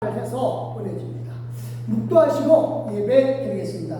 해서 보내줍니다. 묵도하시고 예배 드리겠습니다.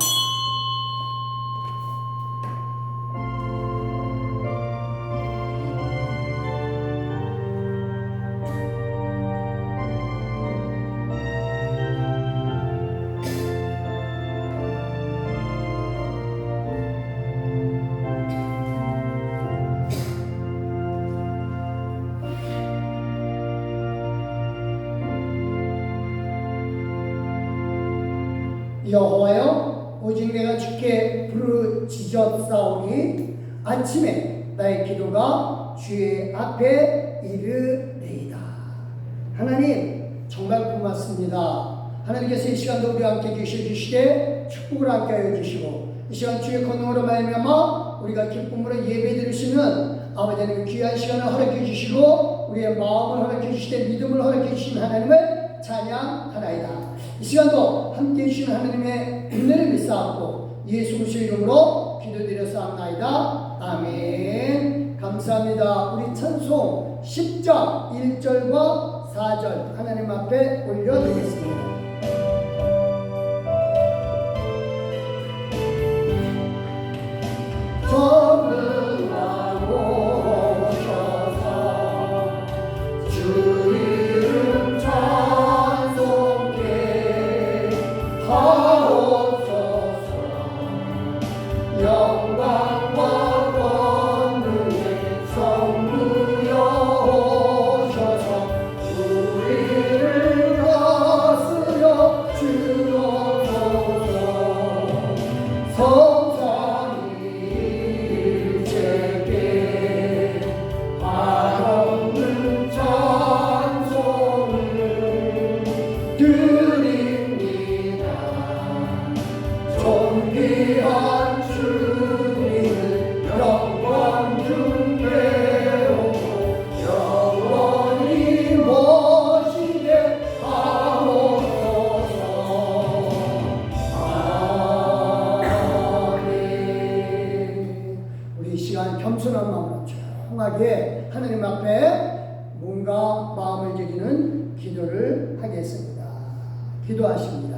여호와여, 오직 내가 주께 부르짖었사오니 아침에 나의 기도가 주의 앞에 이르리이다. 하나님 정말 고맙습니다. 하나님께서 이 시간도 우리와 함께 계셔주시되 축복을 함께 하여 주시고 이 시간 주의 권능으로 말미암아 우리가 기쁨으로 예배드릴 수 있는 아버지 하나님 귀한 시간을 허락해 주시고 우리의 마음을 허락해 주시되 믿음을 허락해 주신 하나님을 찬양하나이다. 이 시간도 함께해 주신 하나님의 은혜를 믿사옵고 예수 그리스도의 이름으로 기도드렸사옵나이다. 아멘. 감사합니다. 우리 찬송 10장 1절과 4절 하나님 앞에 올려드리겠습니다. 겸손한 마음으로 조용하게 하나님 앞에 몸과 마음을 드리는 기도를 하겠습니다. 기도하십니다.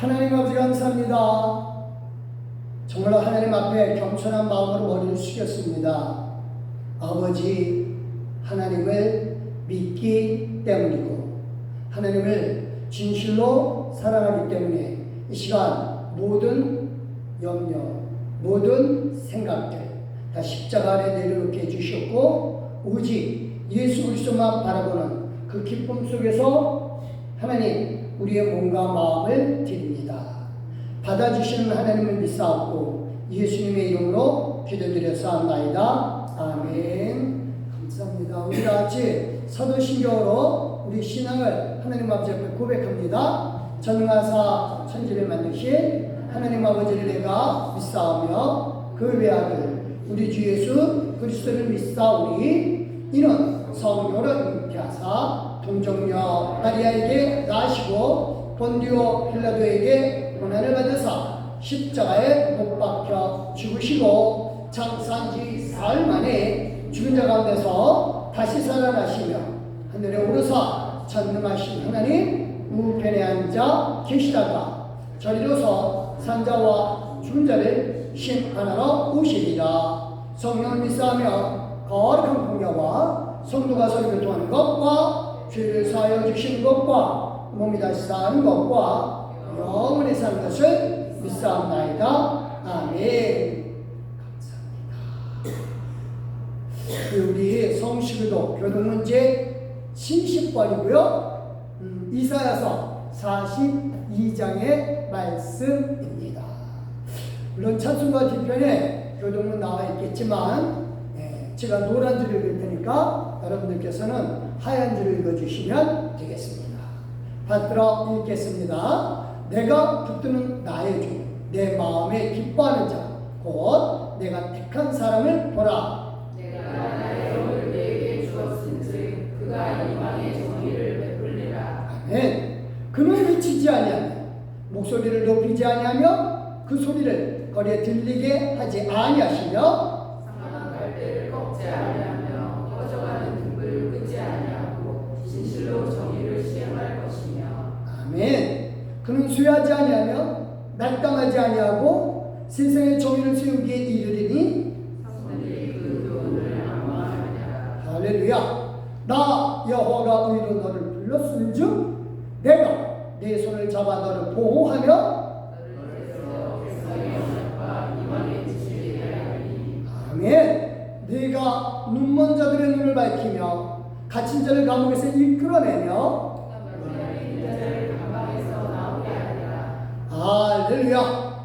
하나님 아버지 감사합니다. 정말로 하나님 앞에 겸손한 마음으로 머리를 숙였습니다. 아버지 하나님을 믿기 때문이고 하나님을 진실로 사랑하기 때문에 이 시간 모든 염려, 모든 생각들 다 십자가 아래 내려놓게 해주셨고 오직 예수 그리스도만 바라보는 그 기쁨 속에서 하나님 우리의 몸과 마음을 드립니다. 받아주시는 하나님을 믿사옵고 예수님의 이름으로 기도드렸사옵나이다. 아멘. 감사합니다. 우리 같이 사도신경으로 우리 신앙을 하나님 아버지 앞에 고백합니다. 전능하사 천지를 만드신 하나님 아버지를 내가 믿사오며 그 외아들 우리 주 예수 그리스도를 믿사오니 이는 성령으로 잉태하사 동정녀 마리아에게 나시고 본디오 필라도에게 고난을 받으사 십자가에 못 박혀 죽으시고 장사한 지 사흘 만에 죽은 자 가운데서 다시 살아나시며 하늘에 오르사 전능하신 하나님 우편에 앉아 계시다가 저리로서 산자와 죽은 자를 심판하러 오시리라. 성령을 믿사하며 거룩한 공야와 성도가 서로 교통하는 것과 죄를 사하여 주신 것과 몸이 다시 사는 것과 영원히 사는 것을 믿사옵나이다. 아멘. 감사합니다. 우리 성식의도 교동문제 70번이고요. 이사야서 42장의 말씀입니다. 물론 찬송가 뒤편에 교동문 나와 있겠지만 제가 노란 줄을 읽을 테니까 여러분들께서는 하얀 줄을 읽어주시면 되겠습니다. 받들어 읽겠습니다. 내가 붙드는 나의 주, 내 마음에 기뻐하는 자, 곧 내가 택한 사람을 보라. 내가 나의 영을 그에게 주었은즉 그가 이방의 정의를 베풀리라. 아멘. 그는 미치지 아니하며 목소리를 높이지 아니하며 그 소리를 거리에 들리게 하지 아니하시며 상한 갈대를 꺾지 아니하며 꺼져가는 등불을 끄지 아니하고 진실로 정의를 시행할 것이며. 아멘. 그는 수여하지 아니하며 날당하지 아니하고 세상의 정의를 세우기에 이르리니 성들이 그 교훈을 악망하느니라. 할렐루야. 나 여호와가 의로 너를 불렀은즉 내가 네 손을 잡아 너를 보호하며 너를 대서 백성의 언약과 이방의 지식이 하리니. 아멘. 네가 눈먼 자들의 눈을 밝히며 갇힌 자를 감옥에서 이끌어내며 너의 자를 감방에서 나오게 하리라. 할렐루야.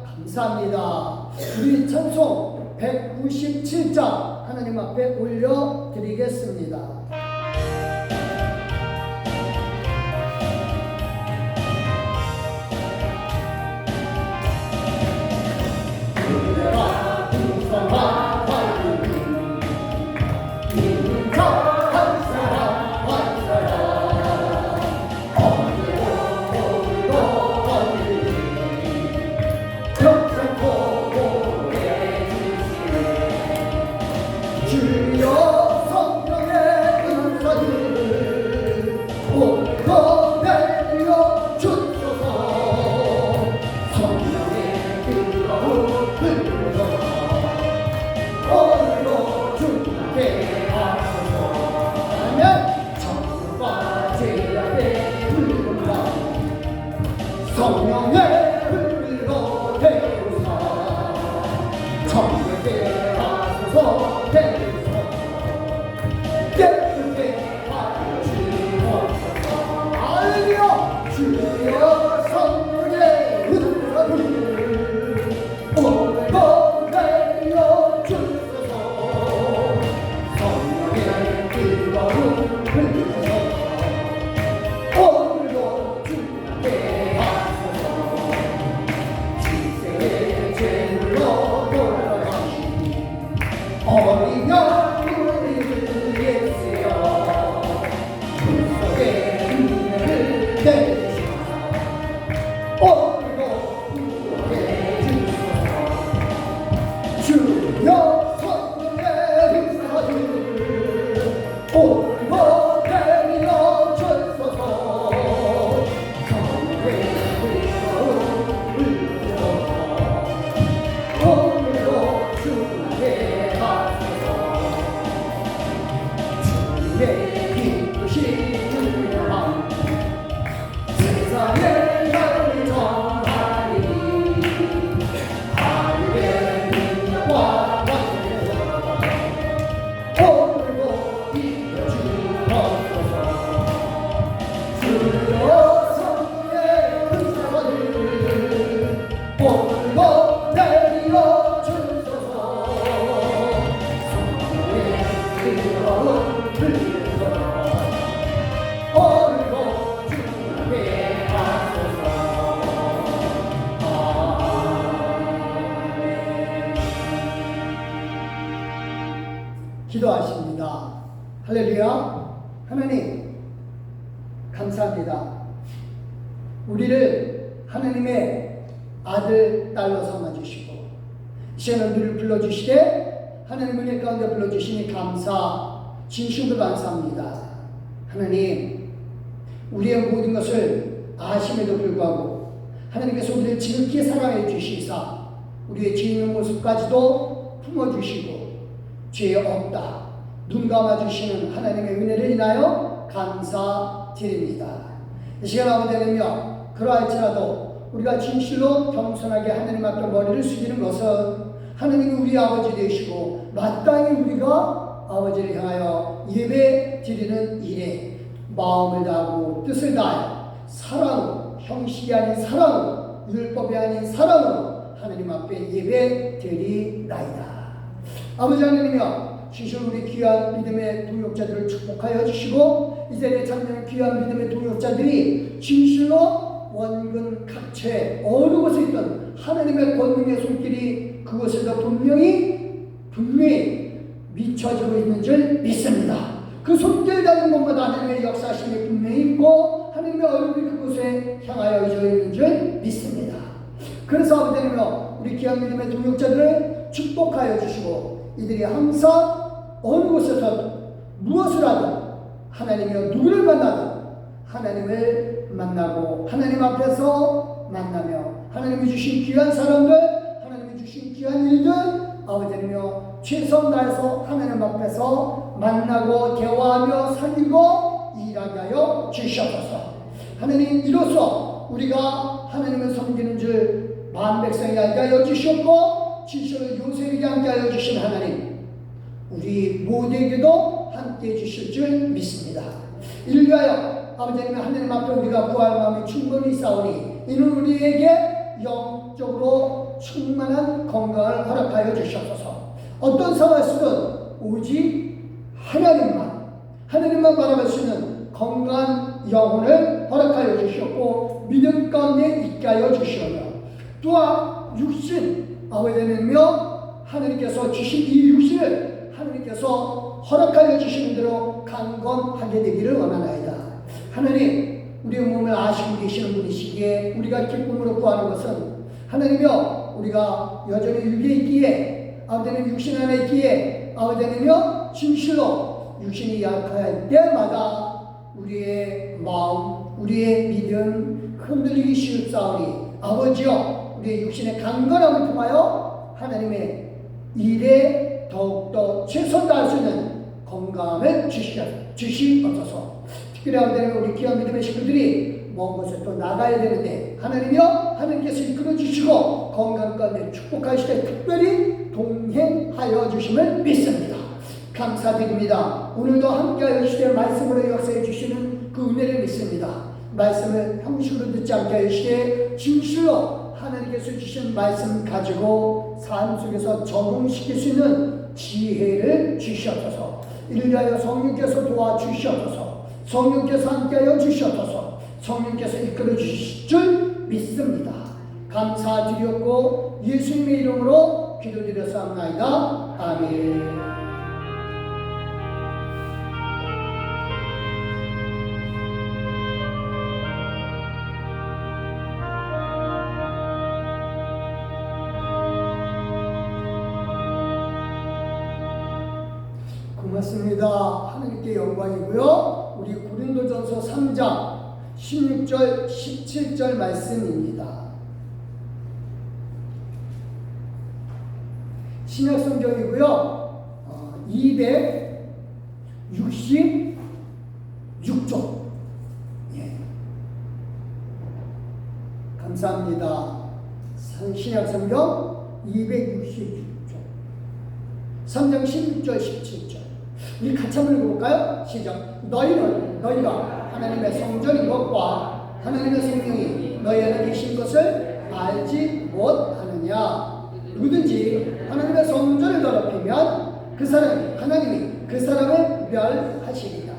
감사합니다. 우리 찬송 197장 하나님 앞에 올려드리겠습니다. 주여 성령의 은사를 올려내려 주소서. 성령의 뜨거운 불로 오늘도 주께 하소서. 아멘. 정과 제약의 불과 성령의 불로 태우사 정에게 하소서. 깨끗게 하여 주옵소서. 할렐루야. 주여 성령의 은사를 오늘도 내려 주소서. 성령의 뜨거운 불로 오늘도 주께 하소서. 지세의 제물로 돌아가시니 어린 양으로 예수여 그 속에 은혜를 내리시사 오늘도 구원해 주소서. 주여 성령의 은사를 오늘도 내려 주소서. 성령의 뜨거운 불로 오늘도 주께 하소서. 주의 기쁘시는 영 세상에 나를 전하리니 하늘의 능력과 권세로 오늘도 이겨 주옵소서. 주여 성령의 은사를 오늘도 내려 주소서. 성령의 뜨거운 불로 오늘도 주께 하소서. 기도하십니다. 할렐루야. 하나님 감사합니다. 우리를 하나님의 아들, 딸로 삼아주시고 시간을 우리를 불러주시되 하나님 은혜 가운데 불러주시니 진심으로 감사합니다. 하나님 우리의 모든 것을 아심에도 불구하고 하나님께서 우리를 지극히 사랑해 주시사 우리의 죄 있는 모습까지도 품어주시고 죄 없다 눈 감아주시는 하나님의 은혜를 인하여 감사드립니다. 이 시간 아버지 되며 그러할지라도 우리가 진실로 겸손하게 하나님 앞에 머리를 숙이는 것은 하나님이 우리 아버지 되시고 마땅히 우리가 아버지를 향하여 예배 드리는 일에 마음을 다하고 뜻을 다하여 사랑으로, 형식이 아닌 사랑으로, 율법이 아닌 사랑으로 하나님 앞에 예배 드리나이다. 아버지 하나님이여, 주신 우리 귀한 믿음의 동역자들을 축복하여 주시고 이 자리에 참여한 귀한 믿음의 동역자들이 진실로 원근 각처에 어느 곳에 있던 하나님의 권능의 손길이 그곳에서 분명히 미쳐지고 있는 줄 믿습니다. 그 손길 닿는 곳마다 하나님의 역사심이 분명히 있고 하나님의 얼굴이 그곳에 향하여 이어 있는 줄 믿습니다. 그래서 아버지 하나님이여, 우리 귀한 믿음의 동역자들을 축복하여 주시고 이들이 항상 어느 곳에서 무엇을 하든 하나님이여 누구를 만나든 하나님을 만나고 하나님 앞에서 만나며 하나님이 주신 귀한 사람들, 하나님이 주신 귀한 일들 아버지 하나님이여 최선 다해서 하나님 앞에서 만나고 대화하며 살리고 일하게 하여 주시옵소서. 하나님, 이로써 우리가 하나님을 섬기는 줄 만백성이 알게 하여 주시옵고 진실을 요셉에게 함께 하여 주신 하나님, 우리 모두에게도 함께 해주실 줄 믿습니다. 이를 위하여 아버지 하나님 앞에 우리가 구할 마음이 충분히 있사오니 이는 우리에게 영적으로 충만한 건강을 허락하여 주시옵소서. 어떤 상황에서든 오직 하나님만 바라볼 수 있는 건강한 영혼을 허락하여 주시옵고 믿음 가운데 있게 하여 주시오며 또한 육신 아버지 하나님이여 하나님께서 주신 이 육신을 하나님께서 허락하여 주시는 대로 강건하게 되기를 원하나이다. 하나님, 우리의 몸을 아시고 계시는 분이시기에 우리가 기쁨으로 구하는 것은 하나님이여 우리가 여전히 육에 있기에 아버지 하나님 육신 안에 있기에 아버지 하나님이여 진실로 육신이 약할 때마다 우리의 마음, 우리의 믿음 흔들리기 쉬울사오니 아버지여 우리의 육신의 강건함을 통하여 하나님의 일에 더욱더 최선 다할 수 있는 건강을 주시옵소서. 특별히 아버지 우리 귀한 믿음의 식구들이 먼 곳에 또 나가야 되는데 하나님이여 하나님께서 이끌어 주시고 건강 가운데 축복하실 때 특별히 동행하여 주심을 믿습니다. 감사드립니다. 오늘도 함께하여 주시되 말씀으로 역사해 주시는 그 은혜를 믿습니다. 말씀을 형식으로 듣지 않게 하시되 진실로 하나님께서 주신 말씀 가지고 삶 속에서 적용시킬 수 있는 지혜를 주시옵소서. 이를 위하여 성령께서 도와주시옵소서. 성령께서 함께하여 주시옵소서. 성령께서 이끌어 주실 줄 믿습니다. 감사드렸고 예수님의 이름으로 기도드렸사옵나이다. 아멘. 고맙습니다. 하나님께 영광이고요. 우리 고린도전서 3장 16절 17절 말씀입니다. 신약성경이고요. 266쪽. 예. 감사합니다. 신약성경 266쪽 3장 16절 17절 우리 같이 한번 읽어볼까요? 시작. 너희가 하나님의 성전인 것과 하나님의 성령이 너희 안에 계신 것을 알지 못하느냐. 누구든지 하나님의 성전을 더럽히면 그 사람이 하나님이 그 사람을 멸하시리라.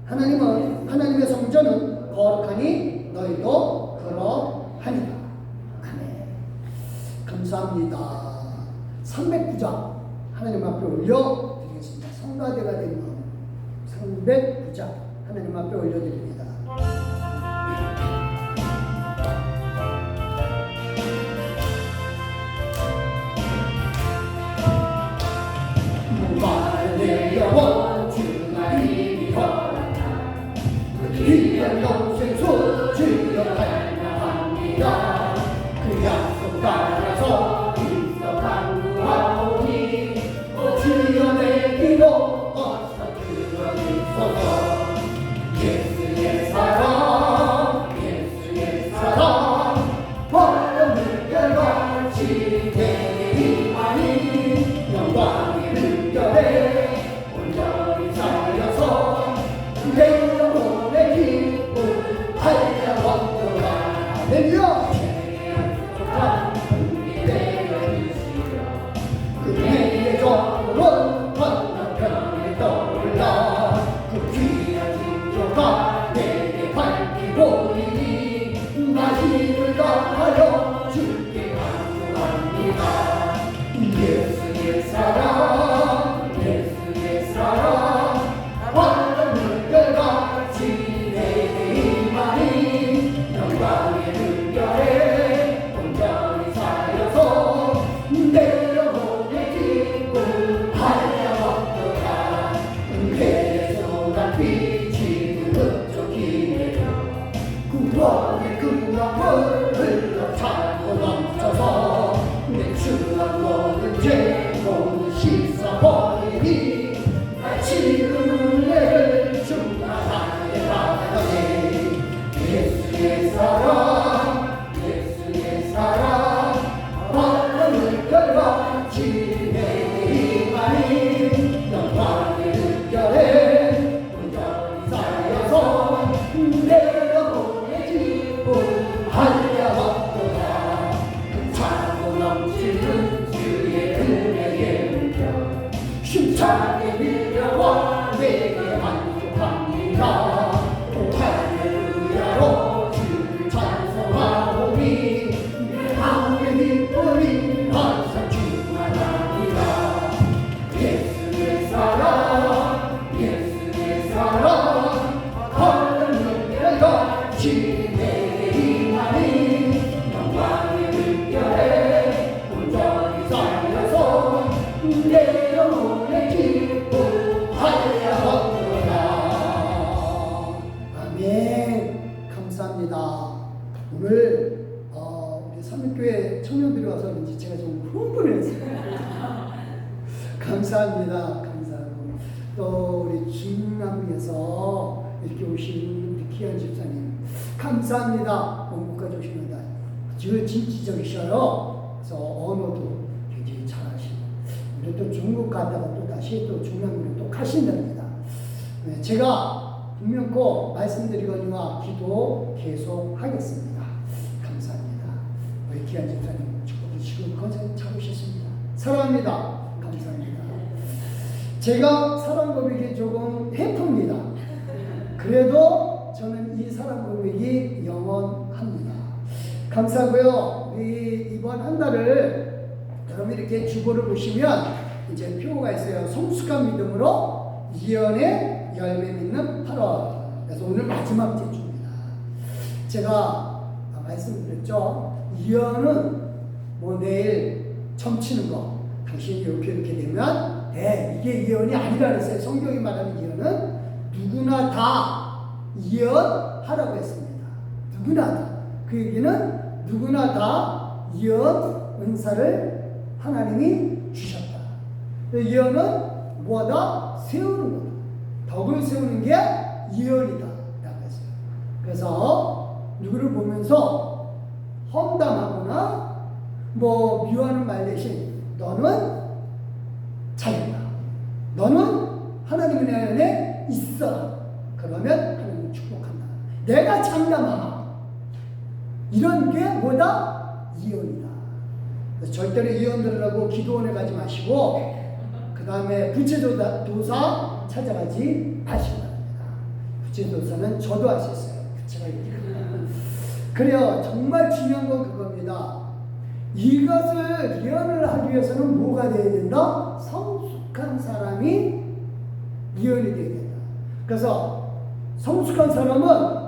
하나님의 성전은 거룩하니 너희도 그러하니라. 아멘. 감사합니다. 309장 하나님 앞에 올려드리겠습니다. 성가대가 된 마음 309장 하나님 앞에 올려드립니다. 무한의 영원 주나님이 허락한 귀한 영생수 주역합니다. 그 약속 따라서 있어 강구하오니 주여 내 기도 어서 들어주소서. 예수의 사랑 화염을 열같이 대리하니 영광의 물결에 온 들어서 그런지 제가 좀 흥분했어요. 감사합니다. 감사하고 또 우리 중남에서 이렇게 오신 우리 귀한 집사님 감사합니다. 원국까지 오시는다. 아주 진취적이셔요. 그래서 언어도 굉장히 잘하시고 우리 또 중국 갔다가 또 다시 또 중남으로 또 가신답니다. 네, 제가 분명 꼭 말씀드리거니와 기도 계속 하겠습니다. 감사합니다. 우리 귀한 집사님 축복이 지금 거저 잡으셨습니다. 사랑합니다. 감사합니다. 제가 사랑 고백이 조금 해프입니다. 그래도 저는 이 사랑 고백이 영원합니다. 감사하고요. 우리 이번 한 달을 여러분 이렇게 주보를 보시면 이제 표가 있어요. 성숙한 믿음으로 이언의 열매 맺는 8월. 그래서 오늘 마지막 주입니다. 제가 말씀드렸죠. 이언은 뭐 내일 점치는 거 당신이 이렇게 되면 이게 이언이 아니라 그랬어요. 성경이 말하는 이언은 누구나 다 이언하라고 했습니다. 누구나 다. 그 얘기는 누구나 다 이언 은사를 하나님이 주셨다. 이언은 뭐다? 세우는 거다. 덕을 세우는 게 이언이다 라고 했어요. 그래서 누구를 보면서 험담하거나 뭐 미워하는 말 대신 너는 잘했다. 너는 하나님 은혜 안에 있어. 그러면 하나님은 축복한다. 내가 장담하마. 이런 게 뭐다? 이언이다. 절대로 이언 들으라고 기도원에 가지 마시고 그 다음에 부채도사 찾아가지 마시기 바랍니다. 부채도사는 저도 할 수 있어요. 제가 이렇게 그래요. 정말 중요한 건 그겁니다. 이것을 예언을 하기 위해서는 뭐가 돼야 된다? 성숙한 사람이 예언이 돼야 된다. 그래서 성숙한 사람은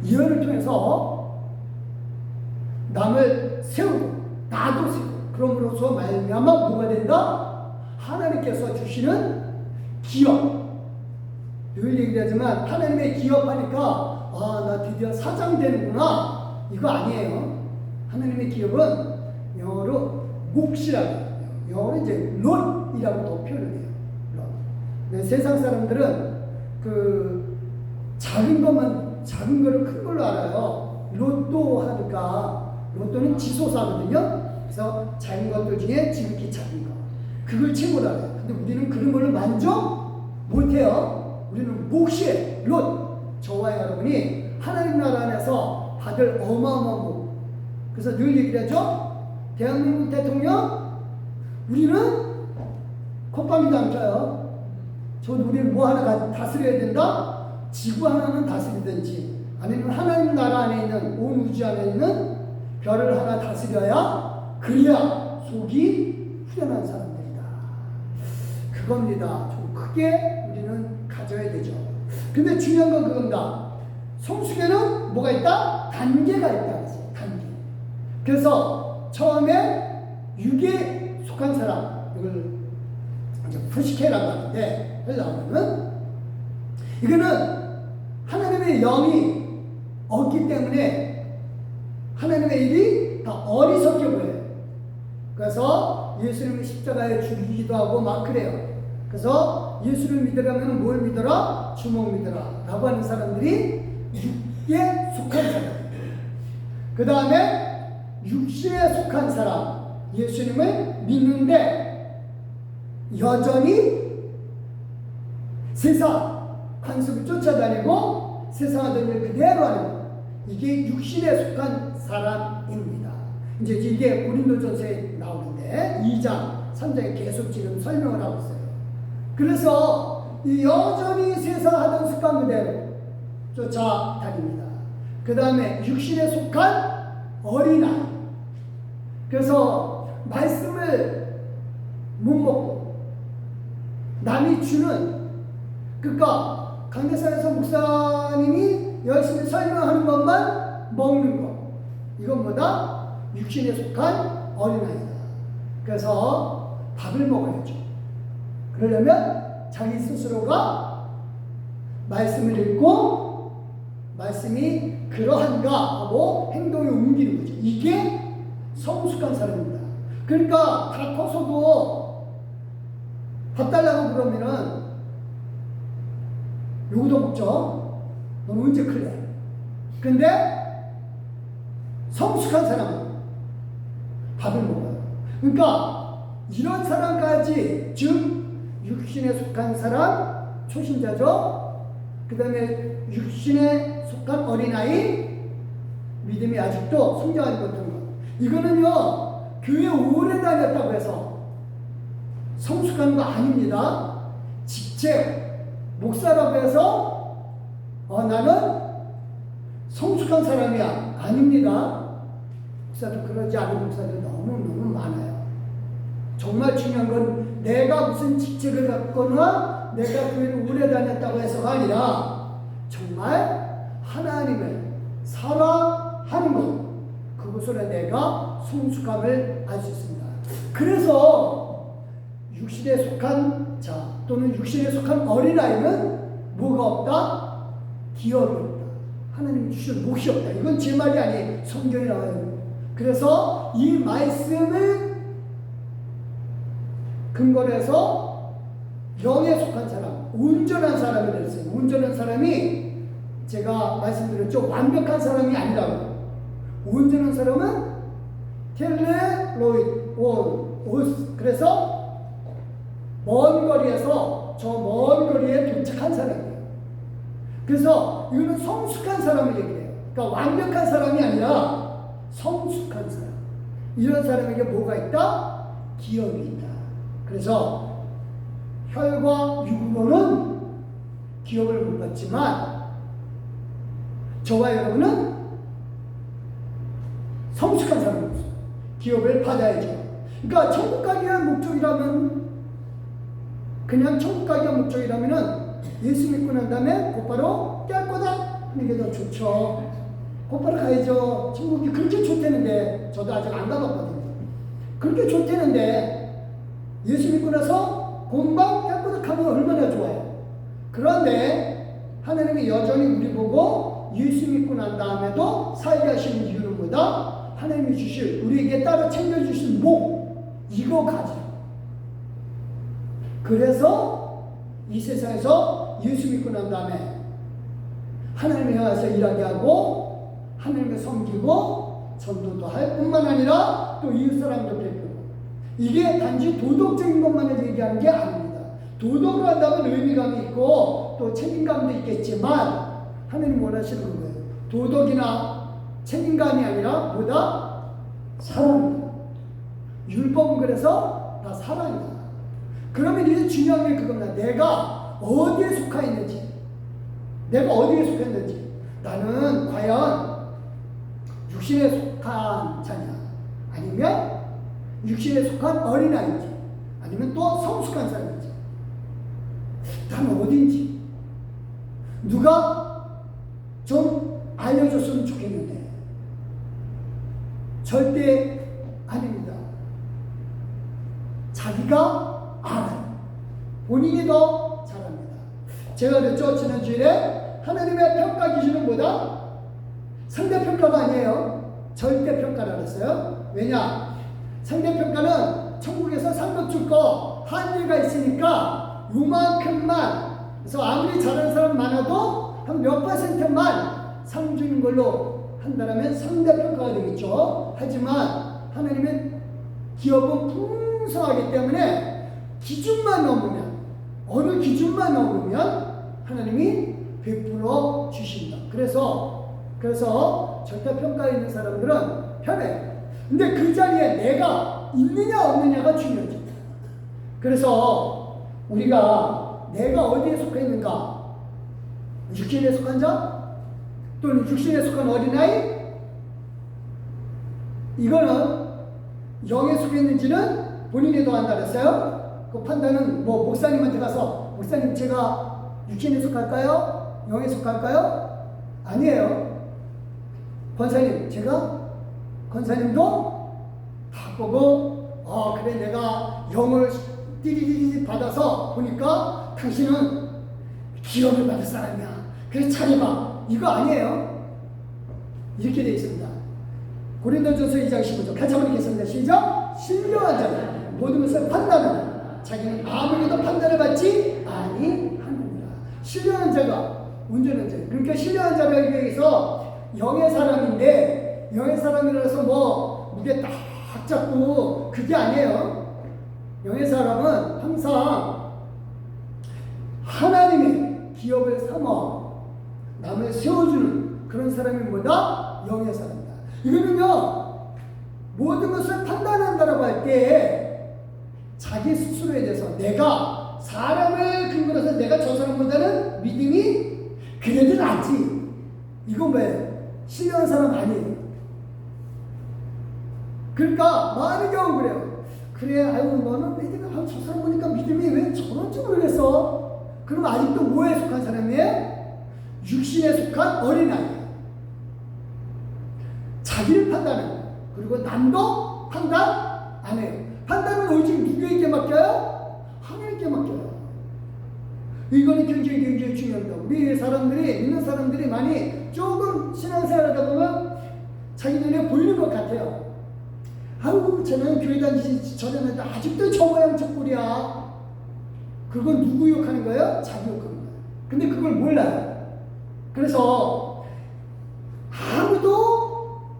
예언을 통해서 남을 세우고 나도 세우고 그럼으로써 말미암아 뭐가 된다? 하나님께서 주시는 기업. 늘 얘기하지만 하나님의 기업하니까 나 드디어 사장 되는구나. 이거 아니에요. 하나님의 기업은 영어로 몫이라고 해요. 영어로 이제 롯이라고 또 표현을 해요. 롯. 네, 세상 사람들은 그 작은 거를 큰 걸로 알아요. 로또 하니까 로또는 지소사거든요. 그래서 작은 것들 중에 지극히 작은 거. 그걸 최고로 알아요. 근데 우리는 그런 걸로 만족 못해요. 우리는 몫이에요. 롯. 저와 여러분이 하나님 나라 안에서 받을 어마어마한 복. 그래서 늘 얘기를 하죠. 대한민국 대통령 우리는 콧방귀도 안 껴요. 우리는 뭐 하나 다스려야 된다. 지구 하나는 다스리든지 아니면 하나님 나라 안에 있는 온 우주 안에 있는 별을 하나 다스려야 그래야 속이 후련한 사람들이다. 그겁니다. 좀 크게 우리는 가져야 되죠. 근데 중요한 건 그겁니다. 성숙에는 뭐가 있다? 단계가 있다. 단계. 그래서 처음에 육에 속한 사람, 이걸 이제 푸시케라고 하는데, 헬라어는 이거는 하나님의 영이 없기 때문에 하나님의 일이 다 어리석게 보여요. 그래서 예수님을 십자가에 죽이기도 하고 막 그래요. 그래서 예수를 믿으려면 뭘 믿어라? 주목 믿어라 라고 하는 사람들이 육에 속한 사람. 그 다음에 육신에 속한 사람, 예수님을 믿는데 여전히 세상 관습을 쫓아다니고 세상하던 일 그대로 하는 것. 이게 육신에 속한 사람입니다. 이제 이게 고린도전서에 나오는데 2장, 3장에 계속 지금 설명을 하고 있어요. 그래서 여전히 세상 하던 습관 그대로 쫓아다닙니다. 그 다음에 육신에 속한 어린아이. 그래서 말씀을 못 먹고 남이 주는 그러니까 강대상에서 목사님이 열심히 설명하는 것만 먹는 것. 이건 뭐다? 육신에 속한 어린아이다. 그래서 밥을 먹어야죠. 그러려면 자기 스스로가 말씀을 읽고 말씀이 그러한가 하고 행동에 옮기는 거죠. 이게 성숙한 사람입니다. 그러니까 다 커서도 밥 달라고 그러면은 요거도 먹죠. 너는 언제 클래? 근데 성숙한 사람은 밥을 먹어요. 그러니까 이런 사람까지, 즉 육신에 속한 사람, 초신자죠. 그 다음에 육신에 속한 어린아이, 믿음이 아직도 성장하지 못한 것. 이거는요, 교회 오래 다녔다고 해서 성숙한 거 아닙니다. 직책, 목사라고 해서 나는 성숙한 사람이야. 아닙니다. 목사도 그러지 않은 목사들 너무너무 많아요. 정말 중요한 건 내가 무슨 직책을 갖거나 내가 교회를 오래 다녔다고 해서가 아니라 정말 하나님을 사랑하는 것, 그것으로 내가 성숙함을 알 수 있습니다. 그래서 육신에 속한 자 또는 육신에 속한 어린아이는 뭐가 없다? 기업이 없다. 하나님이 주신 몫이 없다. 이건 제 말이 아니에요. 성경에 나와요. 그래서 이 말씀을 근거로 해서 영에 속한 사람, 온전한 사람이 됐어요. 온전한 사람이 제가 말씀드렸죠. 완벽한 사람이 아니라고. 온전한 사람은 텔레로이드 오스. 그래서 먼 거리에서 저 먼 거리에 도착한 사람이에요. 그래서 이거는 성숙한 사람을 얘기해요. 그러니까 완벽한 사람이 아니라 성숙한 사람. 이런 사람에게 뭐가 있다? 기업이 있다. 그래서 혈과 육으로는 기업을 못 받지만 저와 여러분은 성숙한 사람으로서 기업을 받아야죠. 그러니까 천국 가기 위한 목적이라면, 그냥 천국 가기 위한 목적이라면은 예수 믿고 난 다음에 곧바로 깰 거다 하는 게 더 좋죠. 곧바로 가야죠. 천국이 그렇게 좋다는데, 저도 아직 안 가봤거든요. 그렇게 좋다는데 예수 믿고 나서 금방 깰 거다 하면 얼마나 좋아요. 그런데 하나님이 여전히 우리 보고 예수 믿고 난 다음에도 살게 하시는 이유는 뭐다? 하나님이 주실, 우리에게 따로 챙겨주신 목, 이거 가지라. 그래서 이 세상에서 예수 믿고 난 다음에 하나님을 향해서 일하게 하고 하나님을 섬기고 전도도 할 뿐만 아니라 또 이웃사람도 베풀고, 이게 단지 도덕적인 것만을 얘기하는 게 아닙니다. 도덕을 한다면 의미감이 있고 또 책임감도 있겠지만 하나님 원하시는 거예요. 도덕이나 책임감이 아니라 뭐다? 사랑이다. 율법은 그래서 다 사랑이다. 그러면 이제 중요한 게 그겁니다. 내가 어디에 속하 있는지, 내가 어디에 속해 있는지, 나는 과연 육신에 속한 자냐, 아니면 육신에 속한 어린아이인지, 아니면 또 성숙한 사람인지, 나는 어딘지 누가 좀 알려줬으면 좋겠는데 절대 아닙니다. 자기가 알아요. 본인이 더 잘합니다. 제가 그랬죠, 지난주일에 하나님의 평가 기준은 뭐다? 상대평가가 아니에요. 절대평가라 그랬어요. 왜냐? 상대평가는 천국에서 상급 줄 거 한계가 있으니까 요만큼만, 그래서 아무리 잘하는 사람 많아도 한 몇 %만 상 주는 걸로 한다면 상대평가가 되겠죠. 하지만 하나님은 기업은 풍성하기 때문에 기준만 넘으면, 어느 기준만 넘으면 하나님이 베풀어 주신다. 그래서 절대평가에 있는 사람들은 편해요. 근데 그 자리에 내가 있느냐 없느냐가 중요하죠. 그래서 우리가 내가 어디에 속해 있는가, 육신에 속한 자 또는 육신에 속한 어린아이, 이거는 영에 속해 있는지는 본인이 더 한다 그랬어요. 그 판단은 뭐 목사님한테 가서, 목사님 제가 육신에 속할까요? 영에 속할까요? 아니에요. 권사님, 제가 권사님도 다 보고 그래 내가 영을 띠리리리 받아서 보니까 당신은 기업을 받을 사람이야. 그래 잘해봐. 이거 아니에요. 이렇게 되어 있습니다. 고린도전서 2장 15절 같이 한번 읽겠습니다. 시작. 신령한 자는 모든 것을 판단하는 자기는 아무리도 판단을 받지 아니하느니라. 신령한 자가 운전운자. 그러니까 신령한 자라기 위해서 영의 사람인데 영의 사람이라서 뭐 무게 딱 잡고 그게 아니에요. 영의 사람은 항상 하나님의 기업을 삼아 남을 세워주는 그런 사람이 뭐다? 영의 사람이다. 이거는요 모든 것을 판단한다라고 할 때 자기 스스로에 대해서 내가 사람을 근거로 해서 내가 저 사람보다는 믿음이 그래도 낫지. 이건 뭐예요? 신령한 사람 아니에요. 그러니까 많은 경우 그래요. 그래, 아유 너는 믿음이 저 사람 보니까 믿음이 왜 저런지 모르겠어. 그럼 아직도 뭐에 속한 사람이에요? 육신에 속한 어린아이예요. 자기를 판단해요. 그리고 남도 판단 안 해요. 판단은 오직 누구에게 맡겨요? 하나님께 맡겨요. 이거는 굉장히 중요합니다. 우리 사람들이, 믿는 사람들이 많이 조금 신앙생활하다 보면 자기 눈에 보이는 것 같아요. 아우, 쟤는 교회 다니지 전에는 아직도 저 모양 저 꼴이야. 그건 누구 욕하는 거예요? 자기 욕하는 거예요. 근데 그걸 몰라요. 그래서 아무도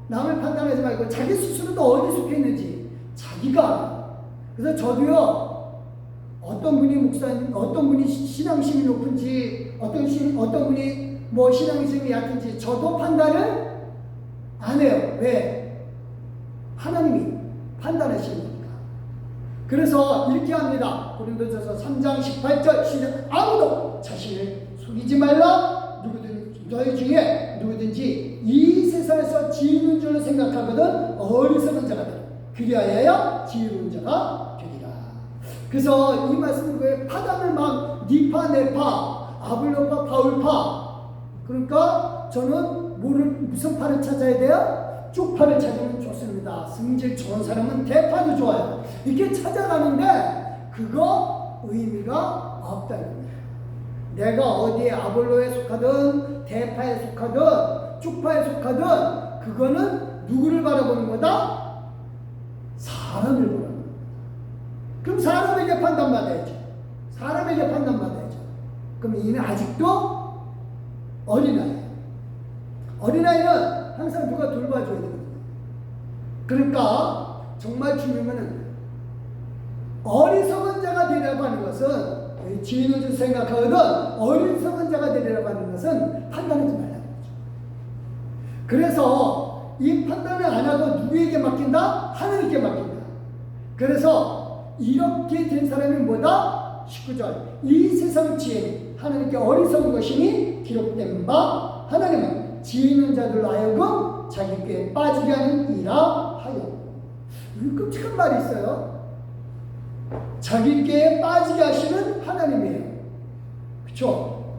남을 판단하지 말고 자기 스스로도 어디 속해 있는지 자기가. 그래서 저도요, 어떤 분이 목사님, 어떤 분이 신앙심이 높은지, 어떤 분이 뭐 신앙심이 약한지 저도 판단을 안 해요. 왜? 하나님이 판단하시는 거니까. 그래서 이렇게 합니다. 고린도전서 3장 18절 시작. 아무도 자신을 속이지 말라. 너희 중에 누구든지 이 세상에서 지혜로운 줄로 생각하거든 어리석은 자가 되라. 그리하여 지혜로운 자가 되리라. 그래서 이 말씀은 왜 파단을 막 니파 네파 아블로파 바울파. 그러니까 저는 무슨 파를 찾아야 돼요? 쪽파를 찾으면 좋습니다. 승질 좋은 사람은 대파도 좋아요. 이렇게 찾아가는데 그거 의미가 없다는 거예요. 내가 어디에 아볼로에 속하든 대파에 속하든 쪽파에 속하든 그거는 누구를 바라보는 거다? 사람을 보는 거다. 그럼 사람에게 판단받아야죠. 사람에게 판단받아야죠. 그럼 이는 아직도 어린아이예요. 어린아이는 항상 누가 돌봐줘야 되거든요. 그러니까 정말 중요한 것은 어리석은 자가 되려고 하는 것은 지혜 있는 줄 생각하거든 어리석은 자가 되려고 하는 것은 판단하지 말라는 거죠. 그래서 이 판단을 안 하고 누구에게 맡긴다? 하나님께 맡긴다. 그래서 이렇게 된 사람이 뭐다? 19절 이 세상 지혜 하나님께 어리석은 것이니 기록된 바 하나님은 지혜 있는 자들로 하여금 자기 꾀에 빠지게 하는 이라 하여. 이 끔찍한 말이 있어요. 자기 꾀에 빠지게 하시는 하나님이에요. 그쵸?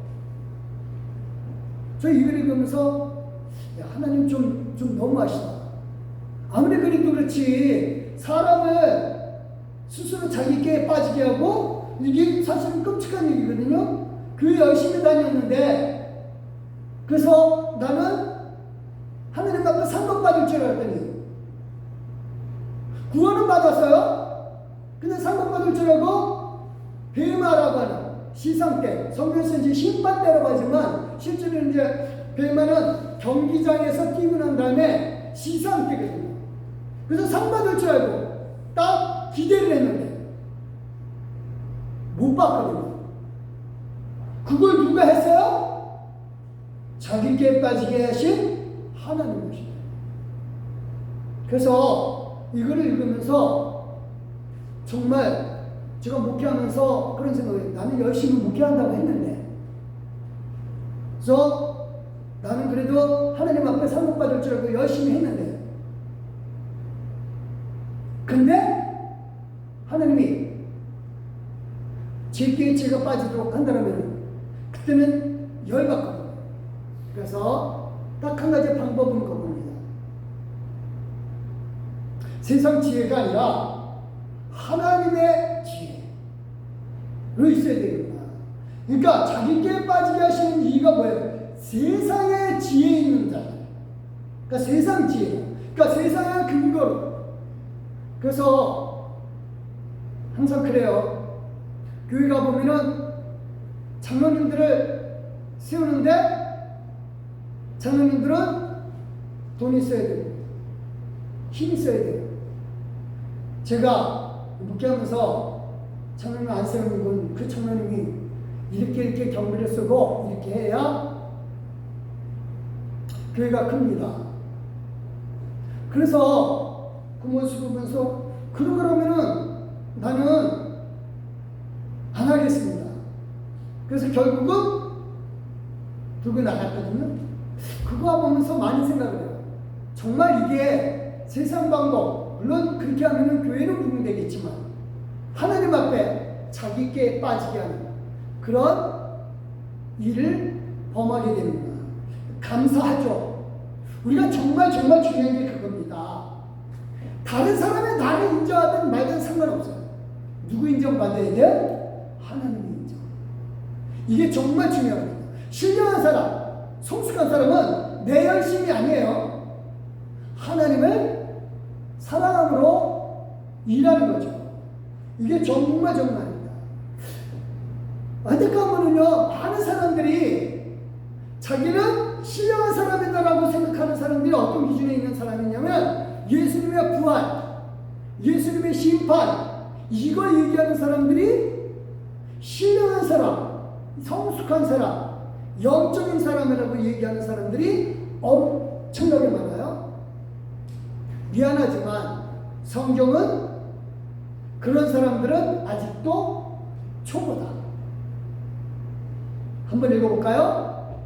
저 이걸 읽으면서 야, 하나님 좀 너무하시다. 아무리 그래도 그렇지 사람을 스스로 자기 꾀에 빠지게 하고 이게 사실은 끔찍한 얘기거든요. 교회 열심히 다녔는데 그래서 나는 하나님 앞에 상급받을 줄 알았더니 구원은 받았어요. 근데 상급받을 줄 알고 베마라고 하는 시상 때, 성경에서 이제 심판 때라고 하지만 실제로 이제 베마는 경기장에서 뛰고 난 다음에 시상 때거든요. 그래서 상 받을 줄 알고 딱 기대를 했는데 못 받거든요. 그걸 누가 했어요? 자기 꾀에 빠지게 하신 하나님 것입니다. 그래서 이거를 읽으면서 정말 제가 목회하면서 그런 생각을 나는 열심히 목회한다고 했는데 그래서 나는 그래도 하나님 앞에 상급받을 줄 알고 열심히 했는데 근데 하나님이 제 꾀에 제가 빠지도록 한다면 그때는 열받거든요. 그래서 딱 한 가지 방법은 그겁니다. 세상 지혜가 아니라 하나님의 지혜로 있어야 되겠구나. 그러니까 자기 꾀에 빠지게 하시는 이유가 뭐예요? 세상의 지혜 있는 자. 그러니까 세상 지혜. 그러니까 세상의 근거로. 그래서 항상 그래요. 교회 가보면은 장로님들을 세우는데 장로님들은 돈이 있어야 돼요. 힘이 있어야 돼요. 제가 목회하면서 장로님 안 세우는 분, 그 장로님이 이렇게 경비를 쓰고 이렇게 해야 교회가 큽니다. 그래서 그 모습을 보면서 그러면은 나는 안 하겠습니다. 그래서 결국은 들고 나갔거든요. 그거 보면서 많이 생각을 해요. 정말 이게 세상 방법, 물론 그렇게 하면은 교회는 부흥되겠지만 하나님 앞에 자기께 빠지게 하는 그런 일을 범하게 됩니다. 감사하죠. 우리가 정말 중요한 게 그겁니다. 다른 사람이 나를 인정하든 말든 상관없어요. 누구 인정받아야 돼? 하나님이 인정. 이게 정말 중요합니다. 신령한 사람, 성숙한 사람은 내 열심이 아니에요. 하나님을 사랑함으로 일하는 거죠. 이게 정말입니다. 안타까우면요, 많은 사람들이 자기는 신령한 사람이다라고 생각하는 사람들이 어떤 기준에 있는 사람이냐면 예수님의 부활, 예수님의 심판, 이걸 얘기하는 사람들이 신령한 사람, 성숙한 사람, 영적인 사람이라고 얘기하는 사람들이 엄청나게 많아요. 미안하지만 성경은 그런 사람들은 아직도 초보다. 한번 읽어볼까요?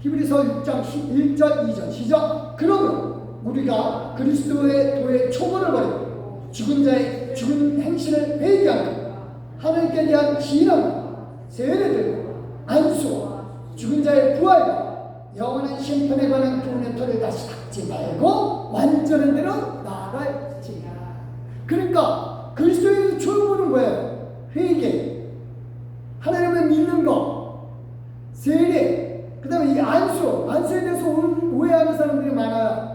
히브리서 6장 1절 2절 시작. 그러면 우리가 그리스도의 도의 초보를 버리고 죽은 행실을 회개하고 하나님께 대한 신앙, 세례를 안수와 죽은 자의 부활과 영원한 심판에 관한 교훈의 터를 다시 닫지 말고 완전한 대로 나아갈지라. 그러니까 그리스도의 초보는 뭐예요? 회개, 하나님을 믿는 것, 세례, 그 다음에 이 안수에 대해서 오해하는 사람들이 많아요.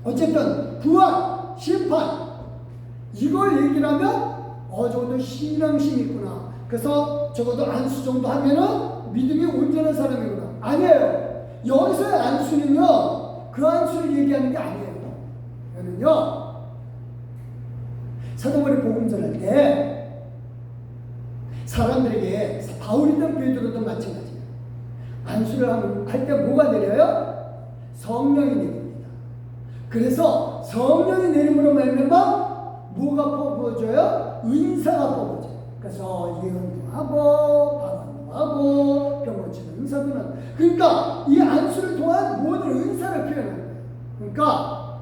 어쨌든 부활, 심판, 이걸 얘기를 하면 적어도 신앙심이 있구나. 그래서 적어도 안수 정도 하면은 믿음이 온전한 사람이구나. 아니에요. 여기서의 안수는요, 그 안수를 얘기하는 게 아니에요. 이거는요, 사도바울이 복음 전할 때 사람들에게, 바울이든 베드로든 마찬가지예요. 안수를 할 때 뭐가 내려요? 성령이 내립니다. 그래서 성령이 내림으로 말미암아 뭐가 부어져요? 은사가 부어져요. 그래서 예언도 하고 방언도 하고 병 고치는 은사도 나고. 그러니까 이 안수를 통한 모든 은사를 표현하는 거예요. 그러니까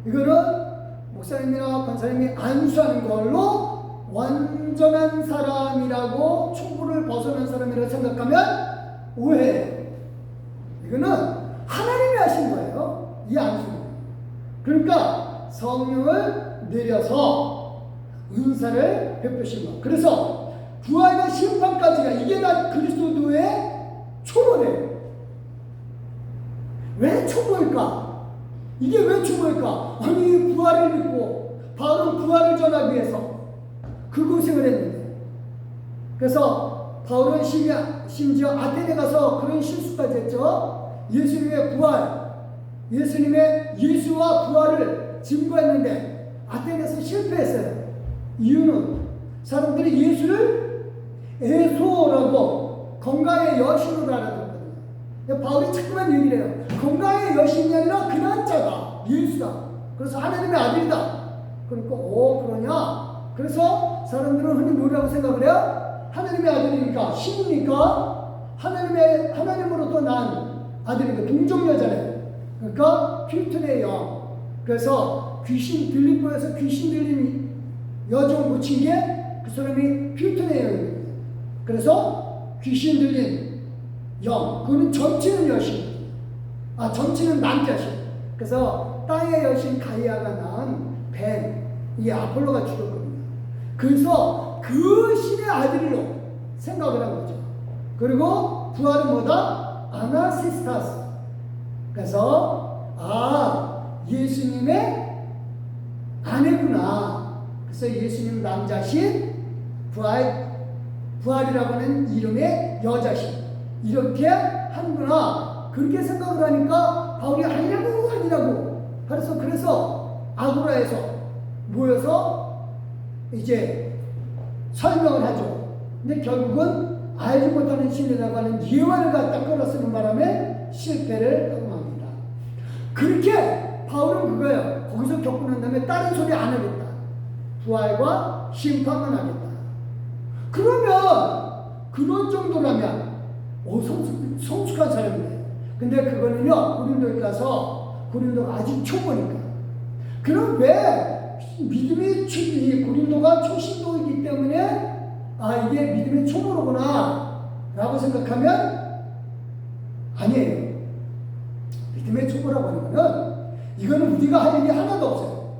이거는 목사님이나 권사님이 안수하는 걸로 완전한 사람이라고 초보를 벗어난 사람이라고 생각하면 오해예요. 이거는 하나님이 하신 거예요. 이 안수는. 그러니까 성령을 내려서 은사를 베푸신 거. 그래서 부활과 심판까지가 이게 다 그리스도의 초보래요. 왜 초보일까? 이게 왜 초보일까? 아니, 부활을 믿고 바울은 부활을 전하기 위해서 그 고생을 했는데, 그래서 바울은 심지어 아테네 가서 그런 실수까지 했죠. 예수님의 부활, 예수와 부활을 증거했는데 아테네에서 실패했어요. 이유는 사람들이 예수를 에소라고 건강의 여신으로 알아들었거든요. 바울이 자꾸만 얘기를 해요. 건강의 여신이 아니라 그런 자다, 예수다. 그래서 하나님의 아들이다. 그러니까 그러냐? 그래서 사람들은 흔히 뭐라고 생각을 해요? 하나님의 아들이니까, 신이니까 하나님으로부터 난 아들이니까 동정여자래요. 그러니까 필터의 영. 그래서 빌립보에서 귀신 들린 여종 고친 게 그 사람이 필터의 영이에요. 그래서 귀신 들린 영, 그거는 점치는 여신, 점치는 남자신. 그래서 땅의 여신 가이아가 낳은 벤, 이 아폴로가 죽었거든요. 그래서 그 신의 아들로 생각을 한 거죠. 그리고 부활은 뭐다? 아나시스타스. 그래서 예수님의 아내구나. 그래서 예수님 남자신, 부활이라고 하는 이름의 여자신, 이렇게 하는구나. 그렇게 생각을 하니까 바울이 아니라고. 그래서 아고라에서 모여서 이제 설명을 하죠. 근데 결국은 알지 못하는 신이라고 하는 예화를 갖다 끌어쓰는 바람에 실패를 하고 맙니다. 그렇게 바울은 그거예요. 거기서 겪고 난 다음에 다른 소리 안 하겠다. 부활과 심판만 하겠다. 그러면 그런 정도라면 성숙한 사람이에요. 근데 그거는요, 고린도에 가서, 고린도가 아직 초보니까. 그럼 왜 믿음이 고린도가 초신도이기 때문에 이게 믿음의 초보로구나 라고 생각하면 아니에요. 믿음의 초보라고 하는 거는 이거는 우리가 할 일이 하나도 없어요.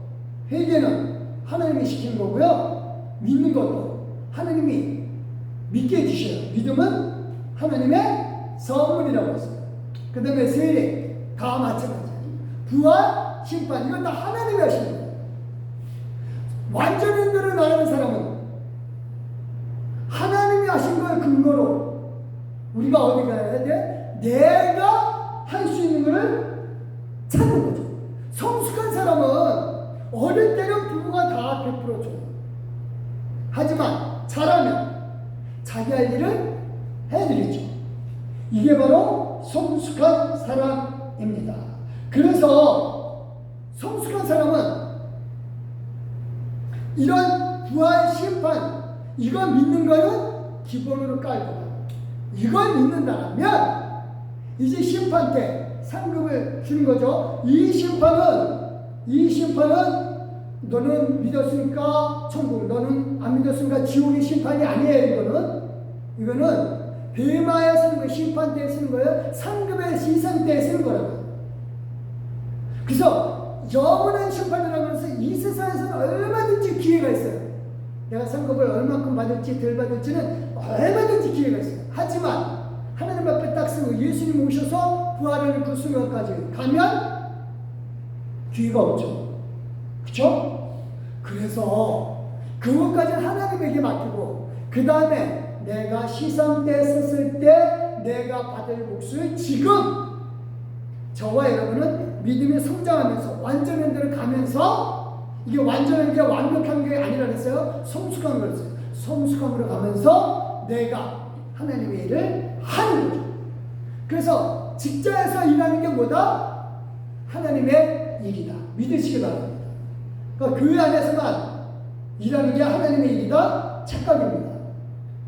회개는 하나님이 시킨 거고요. 믿는 것도 하나님이 믿게 해주셔요. 믿음은 하나님의 선물이라고 했어요. 그 다음에 세례 다 마찬가지예요. 부활, 심판 이건 다 하나님이 하시는 거예요. 완전한 대로 나가는 사람은 하나님이 하신 걸 근거로 우리가 어디 가야 돼? 내가 할 수 있는 것을 찾는 거죠. 성숙한 사람은 어릴 때는 부모가 다 100% 줘요. 하지만 잘하면 자기 할 일을 해드리죠. 이게 바로 성숙한 사람입니다. 그래서 성숙한 사람은 이런 부활, 심판 이걸 믿는 거는 기본으로 깔고 이걸 믿는다면 이제 심판 때 상급을 주는 거죠. 이 심판은 너는 믿었으니까 천국, 너는 안 믿었으니까 지옥의 심판이 아니에요. 이거는 베마에 쓰는 거예요. 심판 때 쓰는 거예요. 상급의 시선 때 쓰는 거라고. 그래서 영원한 심판이라고 해서 이 세상에서는 얼마든지 기회가 있어요. 내가 상급을 얼마큼 받을지 덜 받을지는 얼마든지 기회가 있어요. 하지만 하나님 앞에 딱 쓰고 예수님 오셔서 부활하는 그 순간까지 가면 기회가 없죠. 그렇죠? 그래서 그것까지는 하나님에게 맡기고 그 다음에 내가 시선 때 썼을 때 내가 받을 몫을 지금 저와 여러분은 믿음이 성장하면서 완전한 데를 가면서 이게 완전한 게 완벽한 게 아니라 그랬어요. 성숙한 거였어요. 성숙한 거로 가면서 내가 하나님의 일을 하는 거죠. 그래서 직장에서 일하는 게 뭐다? 하나님의 일이다. 믿으시기 바랍니다. 그러니까 교회 안에서만 일하는 게 하나님의 일이다? 착각입니다.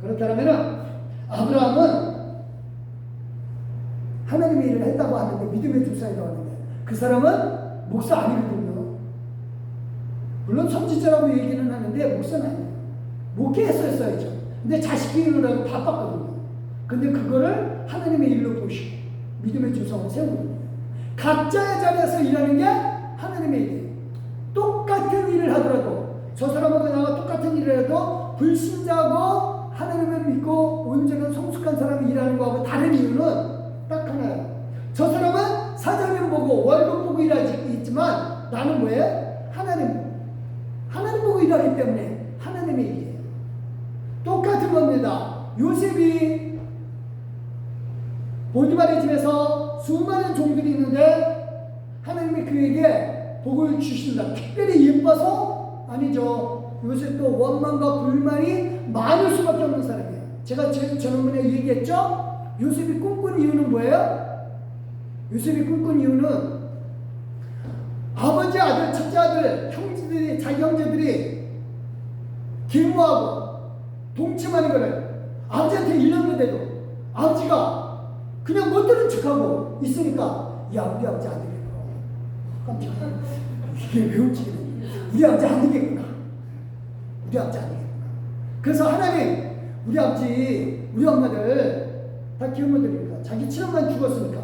그렇다면 아브라함은 하나님의 일을 했다고 하는데 믿음의 조상이라고 하는데 그 사람은 목사 아니거든요. 물론 선지자라고 얘기는 하는데 목사는 아니에요. 목회했었어야죠. 근데 자식 키우느라고 바빴거든요. 근데 그거를 하나님의 일로 보시고 믿음의 조상을 세우거든요. 각자의 자리에서 일하는 게 하나님의 일이에요. 똑같은 일을 하더라도 저 사람하고 나가 똑같은 일을 해도 불신자고 하나님을 믿고 온전한 성숙한 사람이 일하는 거하고 다른 이유는 딱 하나예요. 저 사람은 사장님 보고 월급 보고 일하지 있지만 나는 뭐예요? 하나님 보고 일하기 때문에 하나님의 일이에요. 똑같은 겁니다. 요셉이 보디발의 집에서 수많은 종들이 있는데 하나님이 그에게 복을 주신다. 특별히 예뻐서 아니죠. 요셉도 원망과 불만이 많을 수밖에 없는 사람이에요. 제가 지난번에 얘기했죠. 요셉이 꿈꾼 이유는 뭐예요? 요셉이 꿈꾼 이유는 아버지 아들, 첫째 아들, 형제들이, 자기 형제들이 계모하고 동침하는 거를 아버지한테 일렀는데도 아버지가 그냥 못 들은 척하고 있으니까 야 우리 아버지 안 되겠구나. 깜짝이야. 이게 왜 움직이네. 우리 아버지 안 되겠구나. 우리 아버지 안 되겠구나. 그래서 하나님 우리 아버지 우리 엄마들 다 기억못 드립니다. 자기 친엄마는 죽었으니까.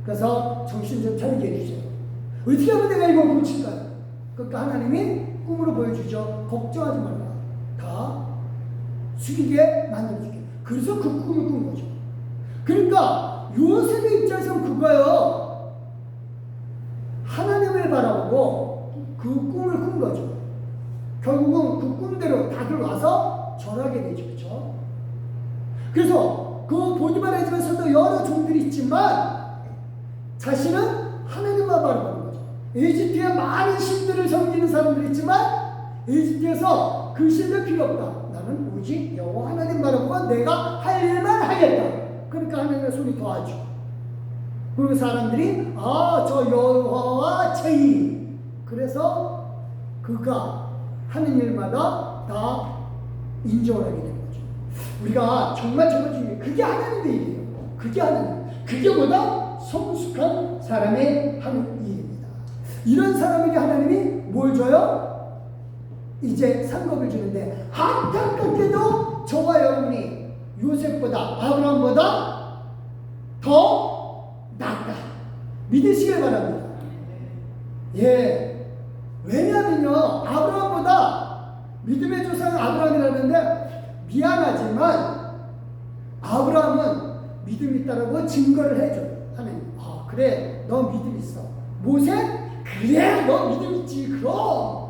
그래서 정신 좀 차리게 해주세요. 어떻게 하면 내가 이거 고칠까요? 그러니까 하나님이 꿈으로 보여주죠. 걱정하지 말라. 다 숙이게 만들어줄게. 그래서 그 꿈을 꾼 거죠. 그러니까 요셉의 입장에서는 그거예요. 하나님을 하고 그 꿈을 꾼 거죠. 결국은 그 꿈대로 다들 와서 절하게 되죠. 그렇죠? 그래서 그 보디발의 집에서도 여러 종들이 있지만 자신은 하나님만 바라보는 거죠. 이집트에 많은 신들을 섬기는 사람들이 있지만 이집트에서 그 신들 필요 없다. 나는 오직 여호와 하나님 바라보고 내가 할 일만 하겠다. 그러니까 하나님의 손이 도와줘. 그리고 사람들이 저 여호와와 제의. 그래서 그가 하는 일마다 다 인정을 하게 되는 거죠. 우리가 정말 중요해. 그게 하나님의 일이에요. 그게 하나님. 그게 보다 성숙한 사람의 하는 일입니다. 이런 사람에게 하나님이 뭘 줘요? 이제 상급을 주는데 안타깝게도 저와 여러분이 요셉보다 아브라함보다 더 낫다. 믿으시길 바랍니다. 예. 왜냐하면요, 아브라함보다 믿음의 조상은 아브라함이라는데 미안하지만 아브라함은 믿음 있다라고 증거를 해줘요. 하나님. 그래, 너 믿음 있어. 모세? 그래, 너 믿음 있지. 그럼.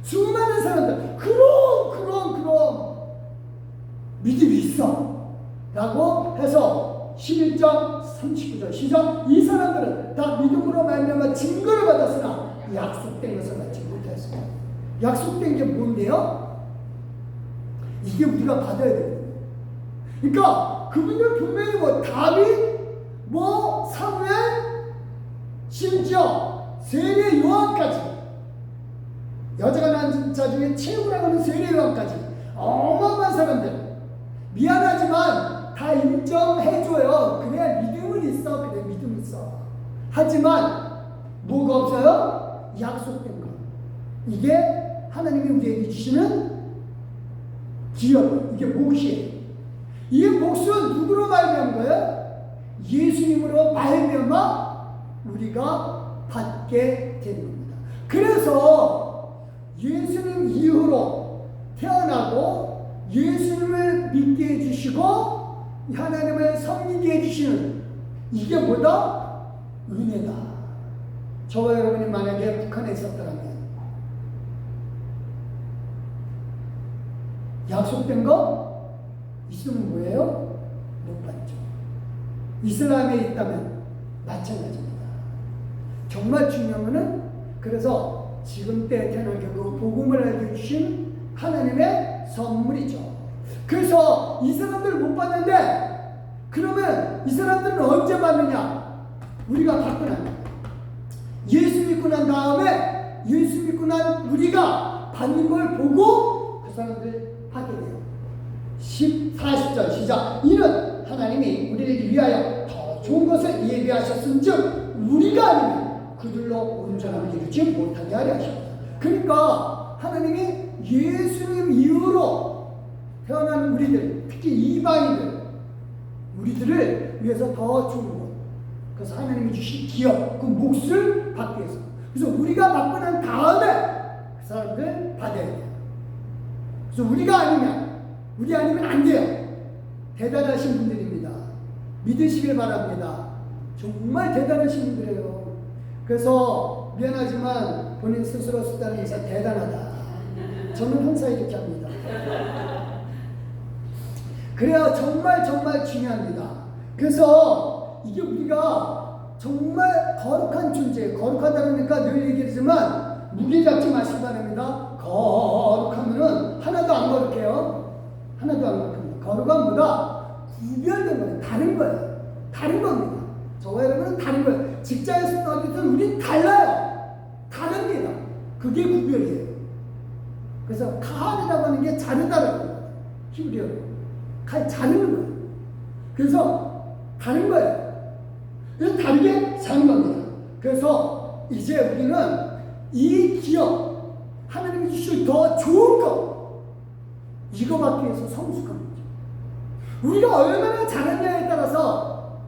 수많은 사람들, 그럼 믿음이 있어 라고 해서 11장 39절 시작. 이 사람들은 다 믿음으로 말미암아 증거를 받았으나 약속된 것을 받지 못했어요. 약속된 게 뭔데요? 이게 우리가 받아야 돼요. 그러니까 그분들 분명히 다윗, 사무엘, 심지어 세례 요한까지, 여자가 낳은 자 중에 최고라고 하는 세례 요한까지 어마어마한 사람들, 미안하지만 다 인정해줘요. 그래, 믿음은 있어. 그래, 믿음 있어. 하지만 뭐가 없어요? 약속된 것. 이게 하나님이 우리에게 주시는 기업, 이게 몫이에요. 이 몫은 누구로 말미암은 거예요? 예수님으로 말미암아 우리가 받게 되는 겁니다. 그래서 예수님 이후로 태어나고 예수님을 믿게 해주시고 하나님을 섬기게 해주시는 이게 뭐다? 은혜다. 저와 여러분이 만약에 북한에 있었더라면 약속된 거 있으면 뭐예요? 못 받죠. 이슬람에 있다면 마찬가지입니다. 정말 중요한 거는 그래서 지금 때 태어나게 그 복음을 알게 주신 하나님의 선물이죠. 그래서 이 사람들을 못 받는데 그러면 이 사람들은 언제 받느냐? 우리가 받고 난 예수 믿고 난 다음에 예수 믿고 난 우리가 받는 걸 보고 그 사람들 받게 돼요. 40절 시작. 이는 하나님이 우리에게 위하여 더 좋은 것을 예비하셨은즉 우리가 아니면 그들로 온전함을 이루지 못하게 하려 하십니다. 그러니까 하나님이 예수님 이후로 태어난 우리들, 특히 이방인들, 우리들을 위해서 더 좋은 것, 그래서 하나님이 주신 기업, 그 몫을 받기 위해서. 그래서 우리가 받고 난 다음에 그 사람들 받아야 돼요. 그래서 우리 아니면 안 돼요. 대단하신 분들입니다. 믿으시길 바랍니다. 정말 대단하신 분들이에요. 그래서 미안하지만 본인 스스로 쓰다는 인사 대단하다. 저는 항상 이렇게 합니다. 그래야 정말 중요합니다. 그래서 이게 우리가 정말 거룩한 존재예요. 거룩하다 그러니까 늘 얘기하지만 무게 잡지 마시기 바랍니다. 거룩하면은 하나도 안 거룩해요. 하나도 안 거룩합니다. 거룩함보다 구별된 거예요. 다른 거예요. 다른 겁니다. 저와 여러분은 다른 거예요. 직장에서 어디든 우린 달라요. 다릅니다. 그게 구별이에요. 그래서 칼이라고 하는 게 자르다라고 해요. 히브리어로. 칼 자르는 거예요. 그래서 다른 거예요. 그래서 다르게 사는 겁니다. 그래서 이제 우리는 이 기업, 하나님이 주실 더 좋은 것, 이거 받기 위해서 성숙한 거죠. 우리가 얼마나 잘하냐에 따라서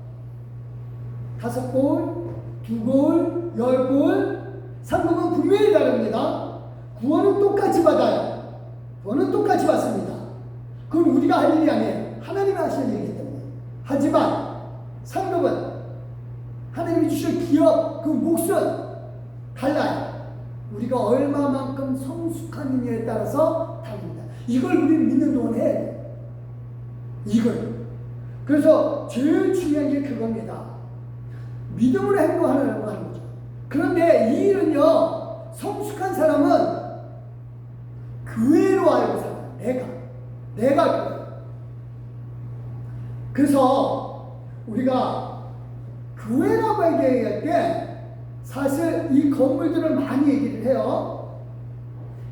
5골, 2골, 10골, 상급은 분명히 다릅니다. 구원은 똑같이 받아요. 구원은 똑같이 받습니다. 그건 우리가 할 일이 아니에요. 하나님이 하시는 일이기 때문에. 하지만 상급은 하나님이 주실 기업, 그 몫은 달라요. 우리가 얼마만큼 성숙하느냐에 따라서 다릅니다. 이걸 우리는 믿는 동안 해야 돼. 이걸. 그래서 제일 중요한 게 그겁니다. 믿음으로 행동하라고 하는 거죠. 그런데 이 일은요, 성숙한 사람은 교회로 알고 살아요. 내가 교회. 그래서 우리가 교회라고 얘기할 때 사실 이 건물들을 많이 얘기를 해요.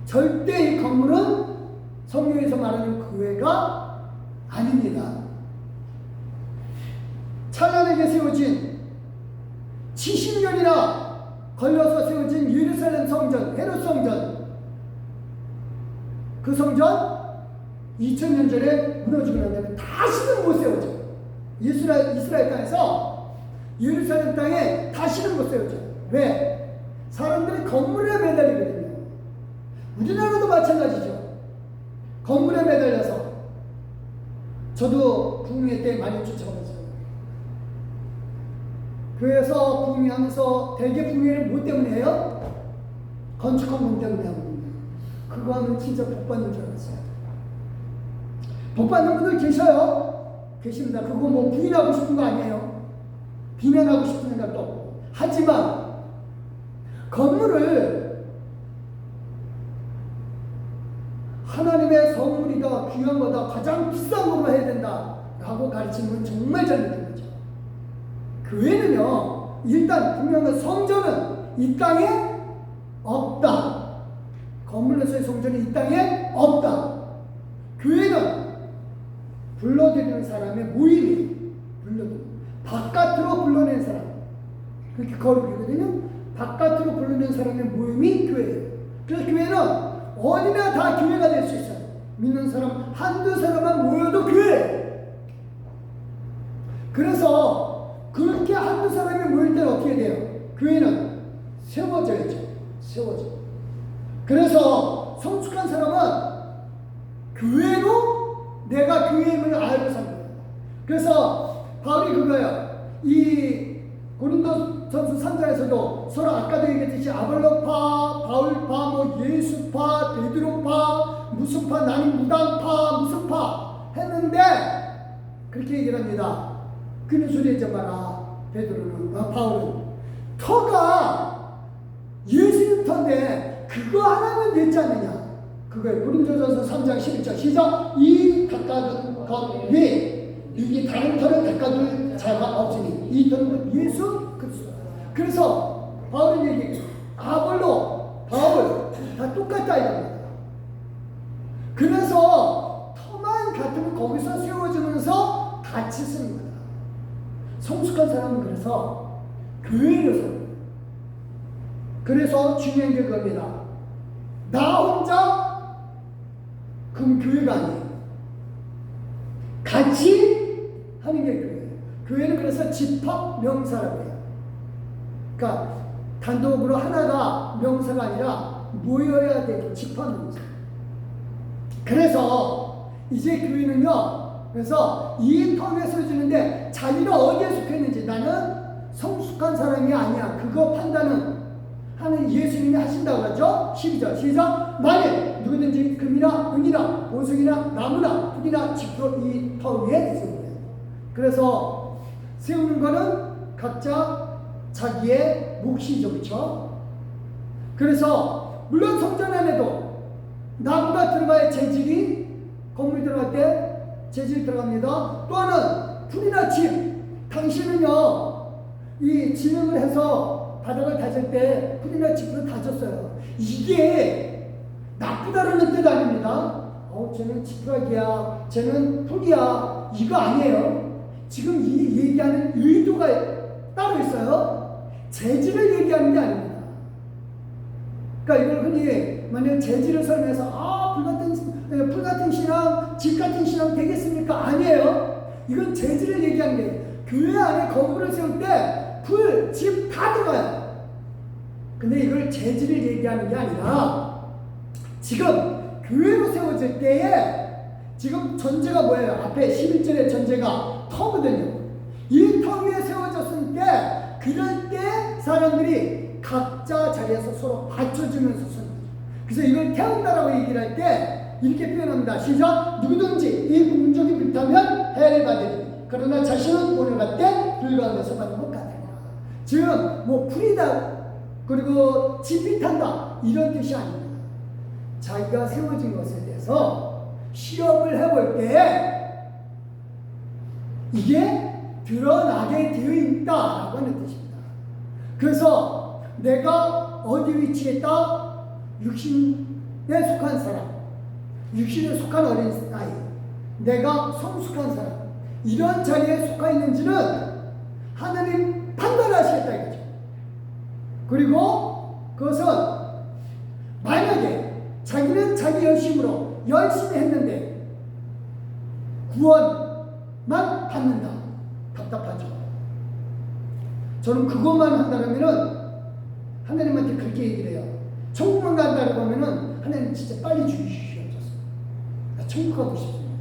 절대 이 건물은 성경에서 말하는 교회가 아닙니다. 찬란하게 세워진 70년이나 걸려서 세워진 예루살렘 성전, 헤롯 성전, 그 성전 2000년 전에 무너지고 난 다음에 다시는 못 세워져. 이스라엘 땅에서 예루살렘 땅에 다시는 못 세워져. 왜? 사람들이 건물에 매달리거든요. 우리나라도 마찬가지죠. 건물에 매달려서. 저도 국무회 때 많이 쫓아봤어요. 교회에서 국무회하면서 대개 국무회를 뭐 때문에 해요? 건축한 분 때문에 하거든요. 그거 하면 진짜 복 받는 줄 알았어요. 복 받는 분들 계셔요. 계십니다. 그거 뭐 부인하고 싶은 거 아니에요. 비난하고 싶은 생각도 없고. 하지만 건물을 하나님의 선물이다, 귀한 거다, 가장 비싼 걸로 해야 된다 라고 가르치는 건 정말 잘못된 거죠. 교회는요, 일단 분명한 성전은 이 땅에 없다. 건물로서의 성전이 이 땅에 없다. 교회는 불러들이는 사람의 모임이 바깥으로 불러낸 사람, 그렇게 거룩이거든요. 바깥으로 불러낸 사람의 모임이 교회예요. 그래서 교회는 어디나 다 교회가 될 수 있어요. 믿는 사람 한두 사람만 모여도 교회. 그래서 그렇게 한두 사람이 모일 때는 어떻게 돼요? 교회는 세워져야죠. 세워져. 그래서 성숙한 사람은 교회로 내가 교회임을 알고 사는 거예요. 그래서 바울이 그거예요. 이 고린도전서 3장에서도 서로 아까도 얘기했듯이 아볼로파, 바울파, 뭐 예수파, 베드로파, 무슨 파, 나는 무당파, 무슨 파 했는데 그렇게 얘기를 합니다. 그는 소리 하지 마라. 바울은 터가 예수님 터인데 그거 하나는 냈지 않느냐. 그거예요. 고린도전서 3장 11절 시작. 이 닦아둔 것 위에 여기 다른 털을 닦아둘 자가 없으니 이 털은 예수 그리스도. 그래서 바울은 얘기해요. 아볼로, 바울 다 똑같다 이겁니다. 그래서 터만 같으면 거기서 세워지면서 같이 쓰는 거다. 성숙한 사람은 그래서 교회를 써요. 그래서 중요한 게 그겁니다. 나 혼자 그럼 교회가 아니에요. 같이 하는 게 교회예요. 교회는 그래서 집합 명사라고 해요. 그러니까 단독으로 하나가 명사가 아니라 모여야 되는 집합 명사. 그래서 이제 교회는요. 그래서 이 텀에 서주는데 자기가 어디에 속했는지 나는 성숙한 사람이 아니야. 그거 판단은 하는 예수님이 하신다고 하죠. 12절 시작. 만일 누구든지 금이나 은이나 보석이나 나무나 풀이나 집도 이 터 위에 세우는. 그래서 세우는 거는 각자 자기의 몫이죠. 그렇죠? 그래서 물론 성전 안에도 나무가 들어가야 재질이 건물 들어갈 때 재질이 들어갑니다. 또 하나는 풀이나 집. 당신은요 이 진흙을 해서 바닥을 다질 때 풀이나 집으로 다졌어요. 이게 나쁘다라는 뜻 아닙니다. 쟤는 지푸라기야, 쟤는 풀이야, 이거 아니에요. 지금 이 얘기하는 의도가 따로 있어요. 재질을 얘기하는 게 아닙니다. 그러니까 이걸 흔히 만약 재질을 설명해서 풀 같은 신앙, 집 같은 신앙 되겠습니까? 아니에요. 이건 재질을 얘기하는 게 교회 안에 건물을 세울 때 풀, 집 다 들어가요. 근데 이걸 재질을 얘기하는 게 아니라 지금 교회로 세워질 때에 지금 전제가 뭐예요? 앞에 11절의 전제가 터거든요. 이 터 위에 세워졌을 때 그럴 때 사람들이 각자 자리에서 서로 받쳐주면서 서는 거죠. 그래서 이걸 태운다라고 얘기를 할 때 이렇게 표현합니다. 시작. 누구든지 이 공적이 불타면 해를 받으리. 그러나 자신은 구원을 받되 불가운데서 받는 것 같으라. 즉, 뭐 불이다 그리고 집이 탄다 이런 뜻이 아닙니다. 자기가 세워진 것에 대해서 시험을 해볼 때 이게 드러나게 되어 있다라고 하는 뜻입니다. 그래서 내가 어디 위치에 있다? 육신에 속한 사람, 육신에 속한 어린 아이, 내가 성숙한 사람, 이런 자리에 속하 있는지는 하나님 판단하시겠다 이거죠. 그리고 그것은 만약에 자기는 자기 열심으로 열심히 했는데 구원만 받는다. 답답하죠. 저는 그것만 한다면은 하나님한테 그렇게 얘기를 해요. 천국만 간다고 하면은 하나님 진짜 빨리 주시옵소서. 나 천국 가고 싶습니다.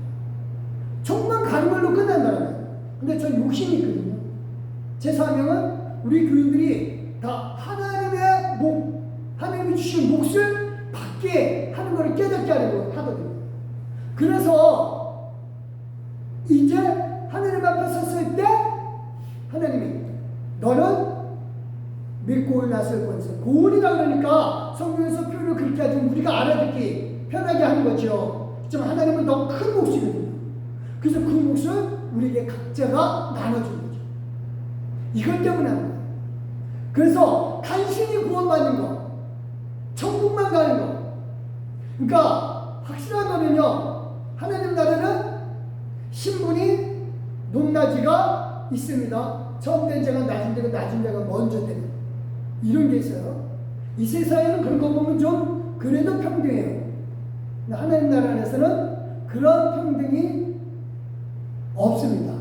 천국만 가는 걸로 끝난다면. 근데 저 욕심이 있거든요. 제 사명은 우리 교인들이 다 하나님이 주신 몫을 받게 하는 것을 깨닫게 하려고 하거든요. 그래서 이제 하나님 앞에 섰을 때 하나님이 너는 믿고 올랐을 권세 고은이라 그러니까 성경에서 표현을 그렇게 하지 우리가 알아듣기 편하게 하는 거죠. 하지만 하나님은 더 큰 몫이거든요. 그래서 그 몫을 우리에게 각자가 나눠주는 거죠. 이것 때문에 하는 거예요. 그래서 간신히 구원받는 거, 천국만 가는 거. 그러니까 확실한 거는요, 하나님 나라는 신분이 높낮이가 있습니다. 처음 된 자가 낮은 데가 낮은 데가 먼저 되는 이런 게 있어요. 이 세상에는 그런 거 보면 좀 그래도 평등해요. 하나님 나라 안에서는 그런 평등이 없습니다.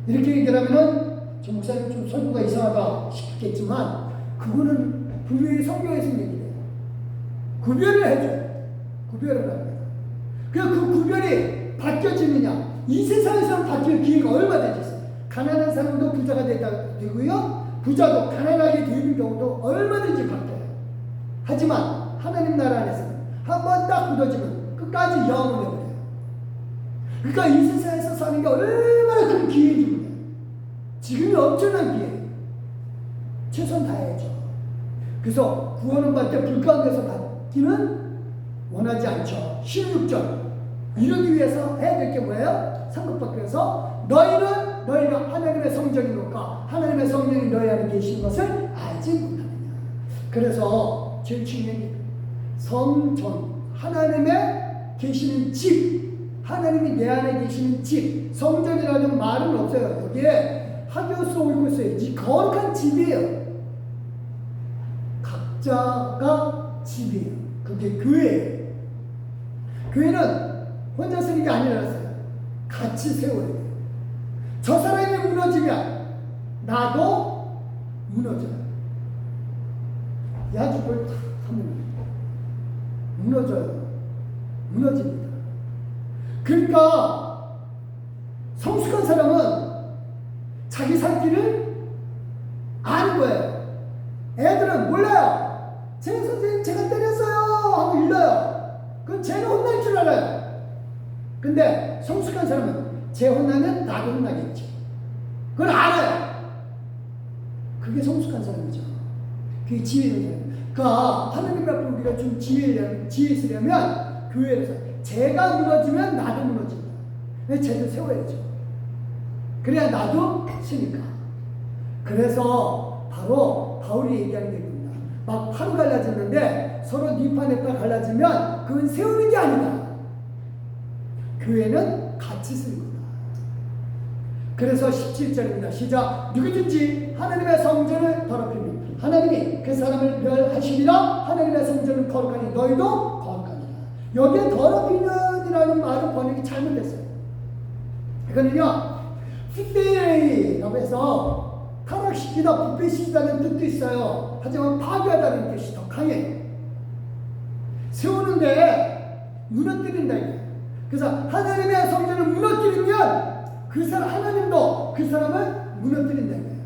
이렇게 얘기를 하면은 저 목사님 좀 설교가 이상하다 싶겠지만 그거는 분명히 성경에서 얘기해요. 구별을 해줘요. 구별을 합니다. 그 구별이 바뀌어지느냐? 이 세상에서는 바뀔 기회가 얼마든지 있어요. 가난한 사람도 부자가 되고요. 부자도 가난하게 되는 경우도 얼마든지 바뀌어요. 하지만 하나님 나라 안에서는 한 번 딱 굳어지면 끝까지 영원해버려요. 그러니까 이 세상에서 사는 게 얼마나 큰 기회인지 몰라요. 지금이 엄청난 기회. 최선 다해야죠. 그래서 구원은 받되 불가운데서 받기는 원하지 않죠. 16절. 이러기 위해서 해야 될 게 뭐예요? 상급받기위해서 너희가 하나님의 성전이니까 하나님의 성령이 너희 안에 계신 것을 알지 못하느냐. 그래서 제일 중요한 게 성전, 하나님의 계시는 집, 하나님이 내 안에 계시는 집, 성전이라는 말은 없어요. 여기에 하교스 올고스에 이 거룩한 집이에요. 각자가 집이에요. 그게 교회예요. 교회는 혼자 쓰는 게 아니라서요. 같이 세워야 돼요. 저 사람이 무너지면 나도 무너져요. 야죽을 탁 하면 무너져요. 무너집니다. 그러니까 성숙한 사람은 자기 살 길을 아는 거예요. 애들은 몰라요. 제 선생님 제가 때렸어요 하고 일러요. 그건 쟤는 혼날 줄 알아요. 근데 성숙한 사람은 쟤 혼나면 나도 혼나겠지. 그걸 알아요. 그게 성숙한 사람이죠. 그게 지혜 있는 사람. 그러니까 하나님 앞에 우리가 좀 지혜 있으려면 교회에서 쟤가 무너지면 나도 무너진다. 쟤도 세워야죠. 그래야 나도 쓰니까. 그래서 바로 바울이 얘기하는 게 있습니다. 막 파로 갈라졌는데 서로 니파네파 갈라지면 그건 세우는 게 아니다. 교회는 같이 쓰는 거다. 그래서 17절입니다. 시작. 누구든지 하나님의 성전을 더럽히면 하나님이 그 사람을 멸하시리라. 하나님의 성전은 거룩하니 너희도 거룩하니라. 여기에 더럽히면이라는 말은 번역이 잘못됐어요. 이거는요, 휘데이라고 해서 타락시키다, 부패시키다는 뜻도 있어요. 하지만 파괴하다는 뜻이 더 강해요. 세우는데 무너뜨린다 이거예요. 그래서 하나님의 성전을 무너뜨리면 그 사람, 하나님도 그 사람을 무너뜨린다 이거예요.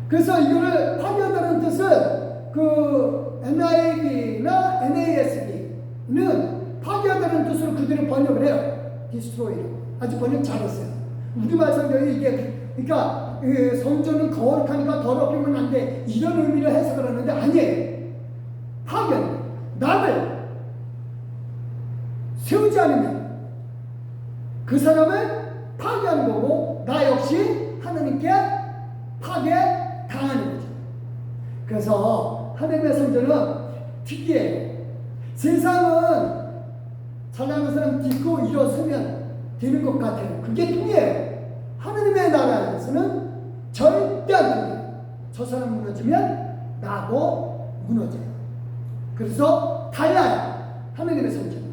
그래서 이거를 파괴한다는 뜻은 그 NIV나 NASB는 파괴한다는 뜻으로 그들은 번역을 해요. destroy. 아주 번역 잘했어요. 우리말 성경이 이게 그러니까 성전은 거룩하니까 더럽히면 안 돼 이런 의미로 해석을 하는데 아니에요. 파괴. 남을 세우지 않으면 그 사람을 파괴하는 거고 나 역시 하나님께 파괴당하는 거죠. 그래서 하나님의 성전은 특이해요. 세상은 잘나는 사람 딛고 일어서면 되는 것 같아요. 그게 통해요. 하나님의 나라에서는 절대 안 통해요. 저 사람 무너지면 나도 무너져요. 그래서 달라요. 하나님의 성전은.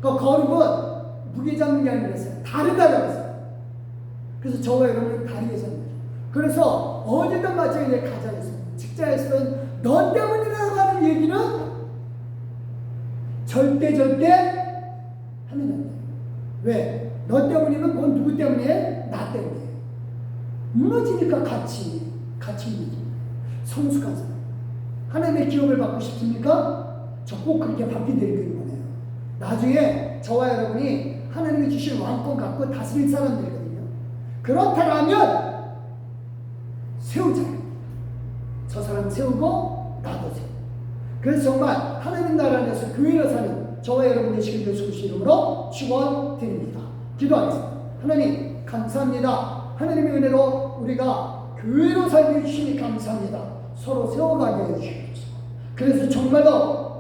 그 거룩은 무게 잡는 게 아니라 다르다고 했어요. 그래서 저와 여러분은 다르게 사는 거죠. 그래서 어디든 마찬가지로 가정에서 직장에서는 너 때문이라고 하는 얘기는 절대 하면 안 돼요. 왜? 너 때문이면 그건 누구 때문에? 나 때문에. 무너지니까 같이 무너집니다. 성숙한 사람. 하나님의 기업을 받고 싶습니까? 저 꼭 그렇게 받게 되길 원해요. 나중에 저와 여러분이 하나님이 주신 왕권 갖고 다스릴 사람들이거든요. 그렇다면 세우자요. 저 사람 세우고 나도 세우고. 그래서 정말 하나님 나라 안에서 교회로 사는 저와 여러분 되시길 예수 이름으로 축원드립니다. 기도하겠습니다. 하나님 감사합니다. 하나님의 은혜로 우리가 교회로 살게 해주시니 감사합니다. 서로 세워가게 해주시옵소서. 그래서 정말로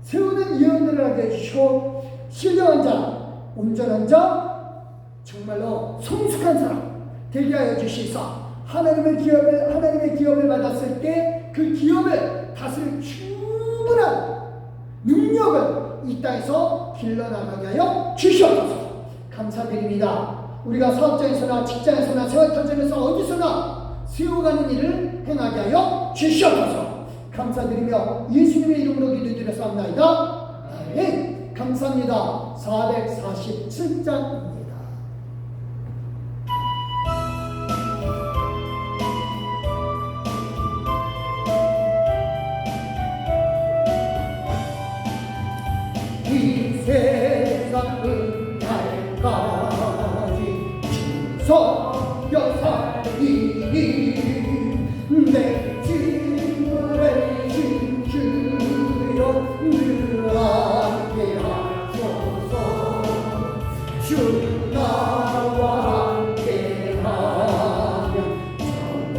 세우는 예언들을 하게 해주시고 신령한 자, 온전한 자, 정말로 성숙한 사람 되게 하여 주시사 하나님의 기업을 받았을 때 그 기업을 다스릴 충분한 능력을 이 땅에서 길러나가게 하여 주시옵소서. 감사드립니다. 우리가 사업장에서나 직장에서나 생활터전에서 어디서나 세워가는 일을 행하게 하여 주시옵소서. 감사드리며 예수님의 이름으로 기도드렸사옵나이다. 아멘. 감사합니다. 447장입니다. 이 세상 끝날까지 주서 살리니 내 짐을 진 주여 늘 함께 하소서. 주 나와 함께 하면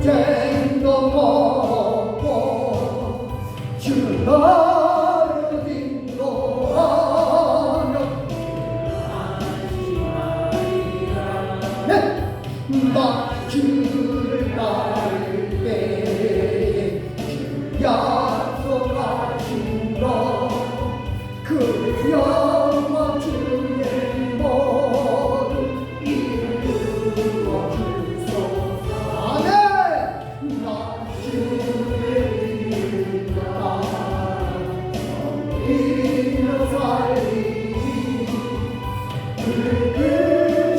전쟁도 없고 주 나를 인도하며 나 주를 따를 때에 주 약속하신 그 영원 주의 모두 이루어 주소서. 아멘. 나 주를 따라 이루어 살리니 그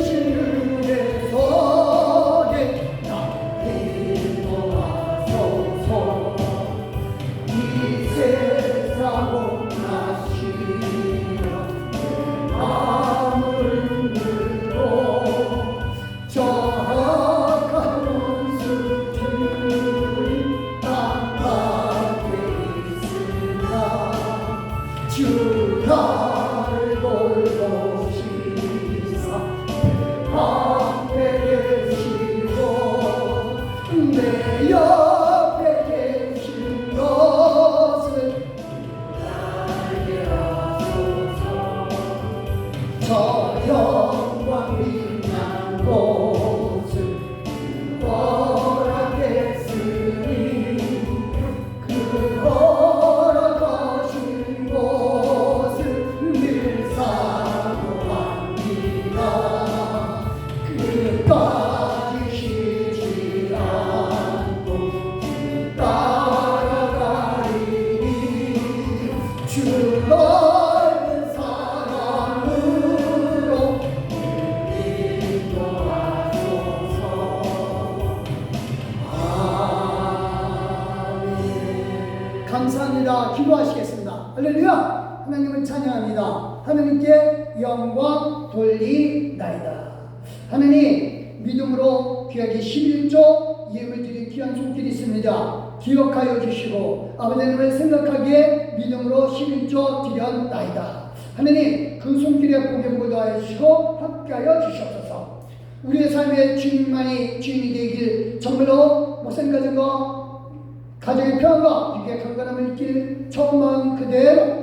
신을 속에 나 인도하소서. 감사합니다. 기도하시겠습니다. 할렐루야. 하나님을 찬양합니다. 하나님께 영광 돌리나이다. 하나님, 믿음으로 귀하게 11조 예물 드린 귀한 손길이 있습니다. 기억하여 주시고 아버지 하나님을 생각하기에 믿음으로 11조 드렸나이다. 하나님, 그 손길에 복에 보도 하여 주시고 함께하여 주시옵소서. 우리의 삶의 주님만이 주인이 되길 정말로 목사님 가정과 가정의 평안과 육의 강건함을 길 처음 마음 그대로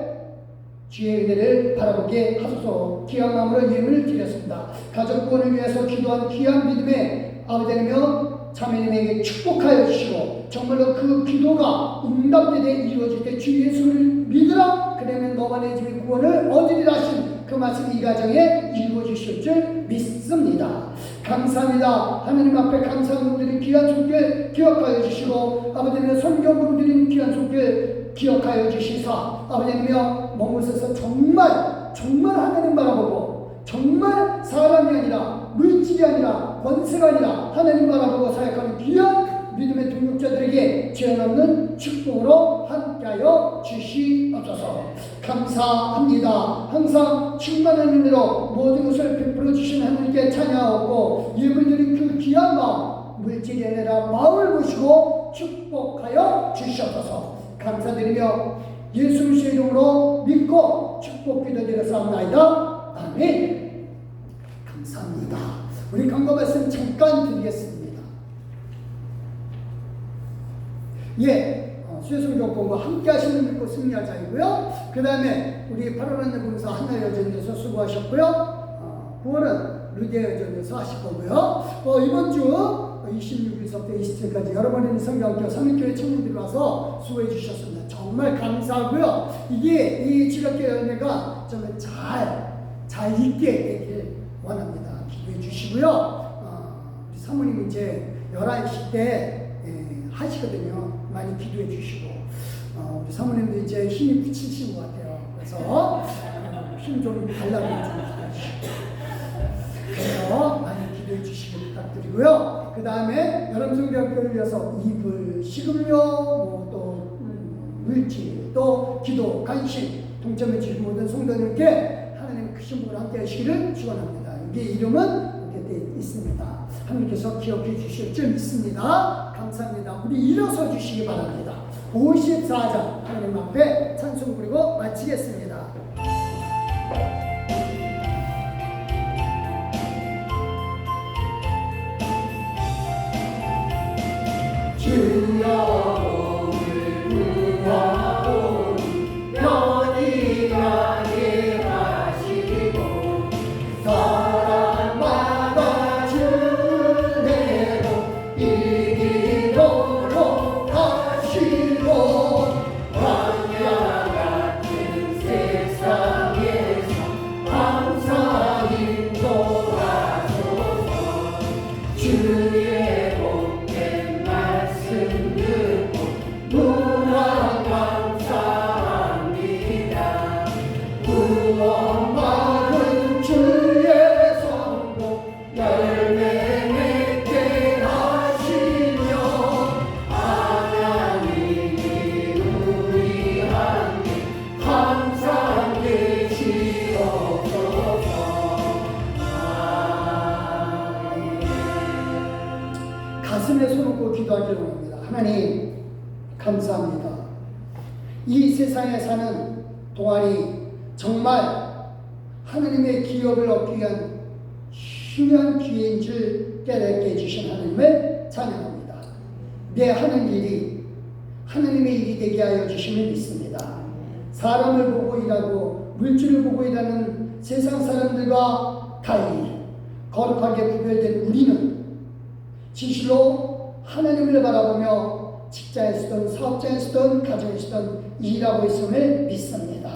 주의 은혜를 바라보게 하소서. 귀한 마음으로 예물을 드렸습니다. 가족 구원을 위해서 기도한 귀한 믿음의 아버지 하나님여 자매님에게 축복하여 주시고 정말로 그 기도가 응답되되 이루어질 때 주 예수를 믿으라. 그러면 너와 내 집의 구원을 얻으리라 하신 그 말씀이 이 가정에 이루어 주실 줄 믿습니다. 감사합니다. 하나님 앞에 감사함을 드린 귀한 손길 기억하여 주시고 아버지 하나님 성경으로 드린 귀한 손길 기억하여 주시사 아버지 하나님 머무셔서 정말 하나님 바라보고 정말 사람이 아니라 물질이 아니라 권세가 아니라 하나님 바라보고 사역하는 귀한 믿음의 동역자들에게 죄 없는 축복으로 함께하여 주시옵소서. 감사합니다. 항상 충만한 은혜로 모든 것을 베풀어 주신 하나님께 찬양하고 예물 드린 그 귀한 마음 물질이 아니라 마음을 보시고 축복하여 주시옵소서. 감사드리며 예수 그리스도의 이름으로 믿고 축복 기도드렸사옵나이다. 아멘. 감사합니다. 우리 강과 말씀 잠깐 드리겠습니다. 수혜성경 공부 함께 하시는 믿고 승리하자이고요. 그 다음에 우리 8월한 여군사 하나여전에서 수고하셨고요. 9월은 루디아여전에서 하실 거고요. 이번 주 26일서부터 27일까지 여러분의 성경학교 삼일교회 청년들이 와서 수고해 주셨습니다. 정말 감사하고요. 이게 이 지각교 연회가 정말 잘 있게 되길 원합니다. 기도해 주시고요. 우리 사모님 이제 11시 때 하시거든요. 많이 기도해 주시고 우리 사모님도 이제 힘이 붙이신 것 같아요. 그래서 힘 좀 달라고 좀 기도해주시고 그래서 많이 기도해 주시길 부탁드리고요. 그 다음에 여름성경학교를 위해서 이불, 식음료, 또 물질, 또 기도, 간식 동참해 주신 모든 성도님께 하나님의 크신 복을 함께 하시기를 축원합니다. 이게 이름은 이렇게 되어 있습니다. 하나님께서 기억해 주실 줄 믿습니다. 감사합니다. 우리 일어서 주시기 바랍니다. 54장 하나님 앞에 찬송 부르고 마치겠습니다. 주여 오늘 구하오니 편히 가게 하시고 사랑마다 주내로 이기도록 하시고 광야 같은 세상에서 항상 인도하소서. 주의 복된 말씀 듣고 무한 감사합니다. 구원 받은 주의 성도 열매 맺게 하시며 하나님이 우리 함께 항상 계시옵소서. 가슴에 손 얹고 기도하기를 원합니다. 하나님 감사합니다. 이 세상에 사는 동안이 정말 하나님의 기업을 얻기 위한 중요한 기회인 줄 깨닫게 해주신 하나님을 찬양합니다. 내 하는 일이 하나님의 일이 되게 하여 주심을 믿습니다. 사람을 보고 일하고 물질을 보고 일하는 세상 사람들과 달리 거룩하게 구별된 우리는 진실로 하나님을 바라보며 직장에서든 사업장에서든 가정에서든 일하고 있음을 믿습니다.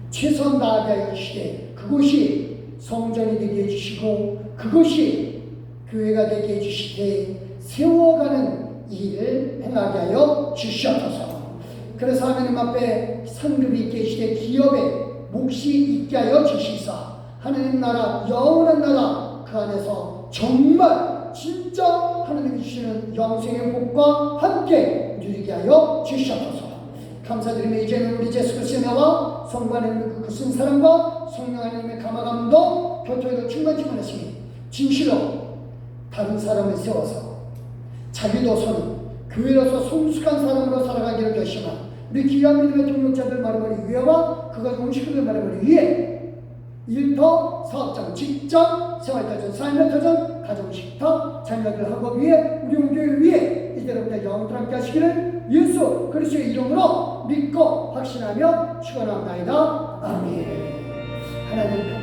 최선 다하게 하여 주시되 그곳이 성전이 되게 해주시고 그것이 교회가 되게 해주시되 세워가는 일을 행하게 하여 주시옵소서. 그래서 하나님 앞에 상급이 있게 해주시되 기업에 몫이 있게 하여 주시사 하나님 나라 영원한 나라 그 안에서 정말 진짜 하나님이 주시는 영생의 복과 함께 누리게 하여 주시옵소서. 감사드리며 이제는 우리 예수 그리스도의 나와 성부 하나님의 그 크신 사랑과 성령 하나님의 감화감동 교토에도 충만하시니 진실로 다른 사람을 세워서 자기도서는 교회로서 성숙한 사람으로 살아가기를 결심한 우리 귀한 믿음의 동역자들 말하머리 위에와 그가 좋은 식구들 말하머리 위에 일터, 사업장, 직장, 생활터전, 삶의터전, 가정식탁, 자녀들 학업 위에 우리 온교회 위에 이제로부터 영원토록 함께 하시기를 예수 그리스도의 이름으로 믿고 확신하며 축원합니다. 아멘. 하나님